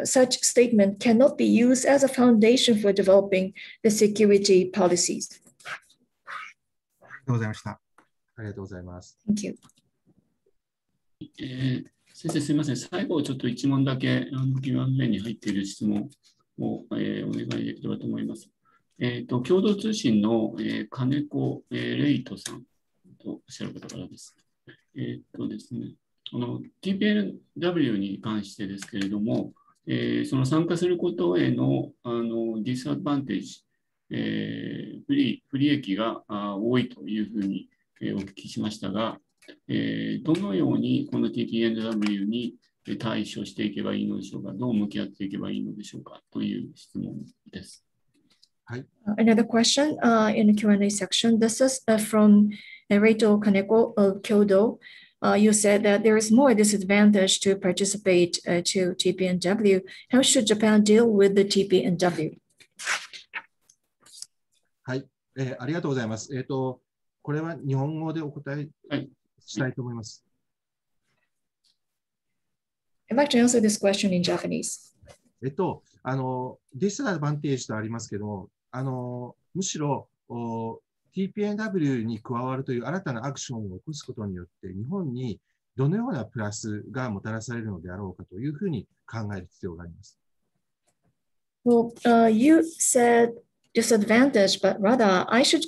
Speaker 2: such statement cannot be used as a foundation for developing the security policies.
Speaker 4: ありがとうございました。
Speaker 3: ありがとうございます。
Speaker 2: Thank you.
Speaker 1: 先生、すみません。最後、ちょっと1問だけQ&Aに入っている質問を、お願いできればと思います。共同通信の金子レイトさんとおっしゃる方からです。ですね、TPNW に関してですけれども、その参加することへの、ディスアドバンテージ、不利益が多いというふうにお聞きしましたが、どのようにこの TPNW に対処していけばいいのでしょうか、どう向き合っていけばいいのでしょうかという質問です。
Speaker 3: はい。
Speaker 2: Another question in the Q&A section. This is from Reito Kaneko of Kyodo. You said that there is more disadvantage to participate to TPNW. How should Japan deal with the TPNW?
Speaker 3: はい、ありがとうございます。これは日本語でお答えしたいと思います。
Speaker 2: I'd like to answer this question in Japanese.
Speaker 3: ディスアドバンテージとありますけども、むしろTPNW に加わるという新たなアクションを起こすことによって、日本にどのようなプラスがもたらされるのであろうかというふうに考える必要があります。
Speaker 2: Well, you said disadvantage, but rather I should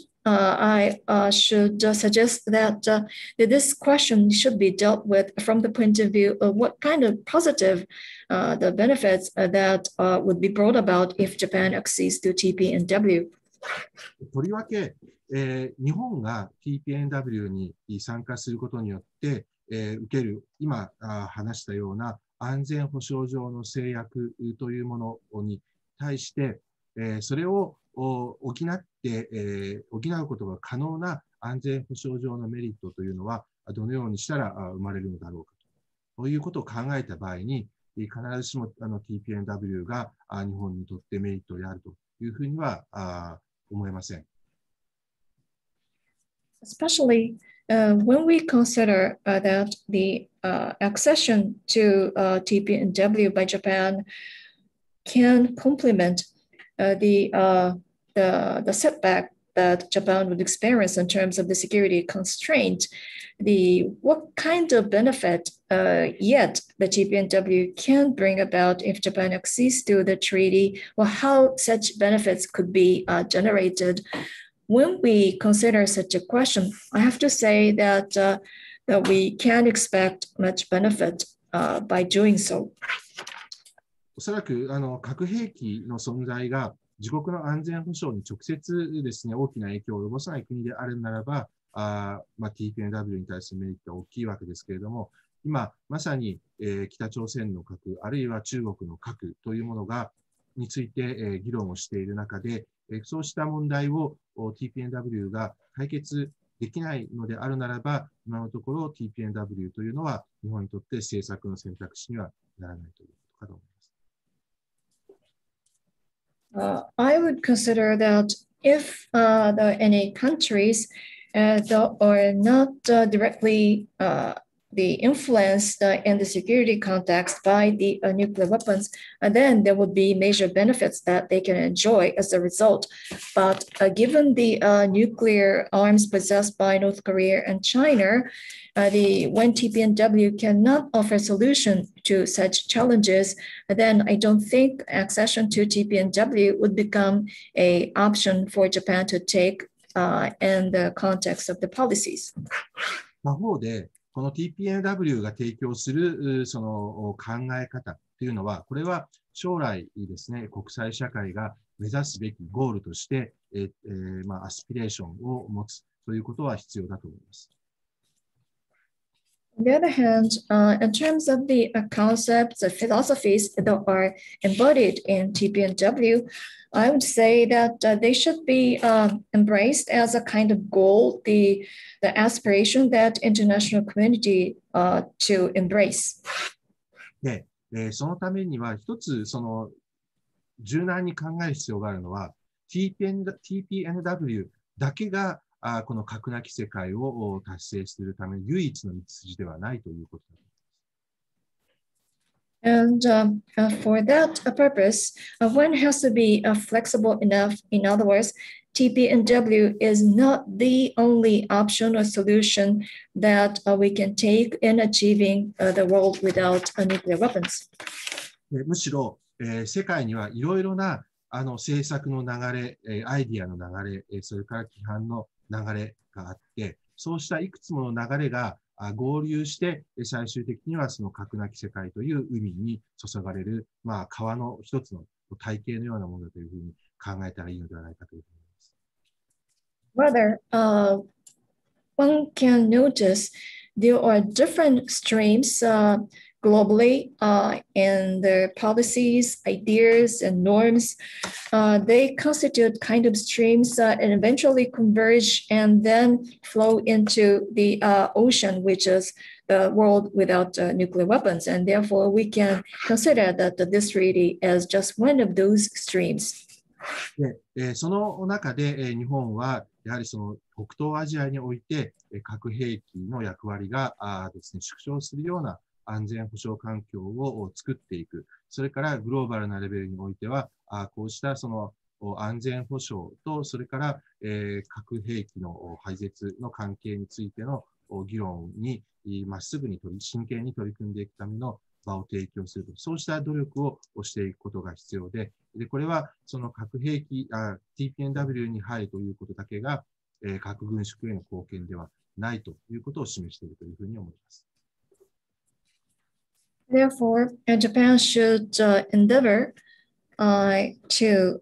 Speaker 2: suggest that this question should be dealt with from the point of view of what kind of positive the benefits that would be brought about if Japan accedes to TPNW.
Speaker 3: とりわけ、日本が TPNW に参加することによって、受ける今話したような安全保障上の制約というものに対して、それを補うことが可能な安全保障上のメリットというのはどのようにしたら生まれるのだろうかということを考えた場合に、必ずしもTPNW が日本にとってメリットであるというふうには思えません。
Speaker 2: Especially when we consider that the accession to TPNW by Japan can complement the setback that Japan would experience in terms of the security constraint, what kind of benefit yet the TPNW can bring about if Japan accedes to the treaty, or how such benefits could be generated. When we consider such a question, I have to say that we can expect much benefit by doing so.
Speaker 3: おそらく核兵器の存在が自国の安全保障に直接ですね、大きな影響を及ぼさない国であるならば、TPNW に対するメリットは大きいわけですけれども、今まさに、北朝鮮の核、あるいは中国の核というものについて、議論をしている中で、そうした問題を TPNW が解決できないのであるならば、今のところ TPNW というのは日本にとって政策の選択肢にはならないということかと思います。
Speaker 2: I would consider that if any countries that are not directly influenced in the security context by the nuclear weapons, then there would be major benefits that they can enjoy as a result. But given the nuclear arms possessed by North Korea and China, when TPNW cannot offer solution to such challenges, then I don't think accession to TPNW would become an option for Japan to take in the context of the policies.
Speaker 3: 他方でこの TPNW が提供するその考え方というのは、これは将来ですね、国際社会が目指すべきゴールとして、アスピレーションを持つということは必要だと思います。
Speaker 2: On the other hand, in terms of the concepts, the philosophies that are embodied in TPNW, I would say that they should be embraced as a kind of goal, the aspiration that international community to embrace.
Speaker 3: で、そのためには一つ柔軟に考える必要があるのは TPNW だけがこの核なき世界を達成するための唯一の道筋ではないということです。
Speaker 2: And for that purpose, one has to be flexible enough. In other words, TPNW is not the only option or solution that we can take in achieving the world without nuclear weapons.
Speaker 3: むしろ、世界にはいろいろな政策の流れ、アイディアの流れ、それから規範の流れがあって、そうしたいくつもの流れが合流して、最終的にはその核なき世界という海に注がれる、川の一つの体系のようなものだというふうに考えたらいいのではないかというふうに思います。
Speaker 2: Rather, one can notice there are different streams globally and their policies, ideas, and norms. They constitute kind of streams and eventually converge and then flow into the ocean, which is the world without nuclear weapons. And therefore, we can consider that this treaty is just one of those streams.
Speaker 3: でその中で日本はやはりその北東アジアにおいて核兵器の役割がですね、縮小するような安全保障環境を作っていく。それからグローバルなレベルにおいては、こうしたその安全保障と、それから核兵器の廃絶の関係についての議論にまっすぐに真剣に取り組んでいくための場を提供すると、そうした努力をしていくことが必要で、これはその核兵器、TPNW に入るということだけが、核軍縮への貢献ではないということを示しているというふうに思います。
Speaker 2: Therefore, Japan should endeavor to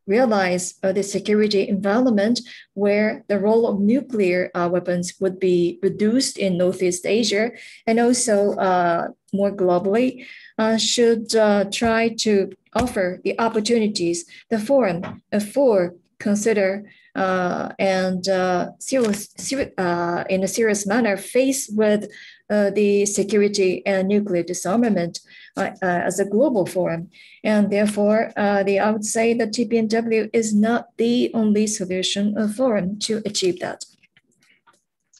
Speaker 2: realize the security environment where the role of nuclear weapons would be reduced in Northeast Asia, and also more globally should try to offer the opportunities, the forum for consider and in a serious manner face with the security and nuclear disarmament as a global forum. And therefore, I would say that TPNW is not the only solution forum to achieve that.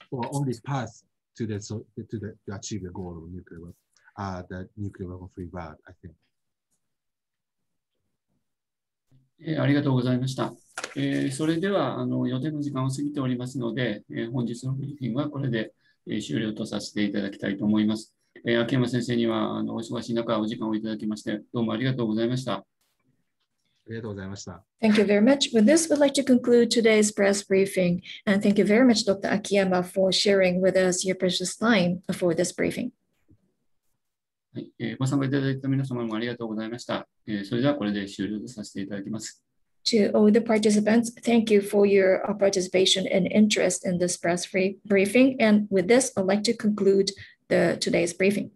Speaker 3: Or on this path to achieve the goal of the nuclear weapon-free world, I think.
Speaker 1: ありがとうございました。それでは予定の時間を過ぎておりますので、本日のブリーフィングはこれで終了とさせていただきたいと思います。秋山先生にはお忙しい中お時間をいただきましてどうもありがとうございました。
Speaker 3: ありがとうございました。
Speaker 2: Thank you very much. With this, we'd like to conclude today's press briefing. And thank you very much, Dr. Akiyama, for sharing with us your precious time for this briefing.
Speaker 1: はい、ご参加いただいた皆様もありがとうございました。それではこれで終了とさせていただきます。
Speaker 2: To all the participants, thank you for your participation and interest in this press briefing. And with this, I'd like to conclude today's briefing.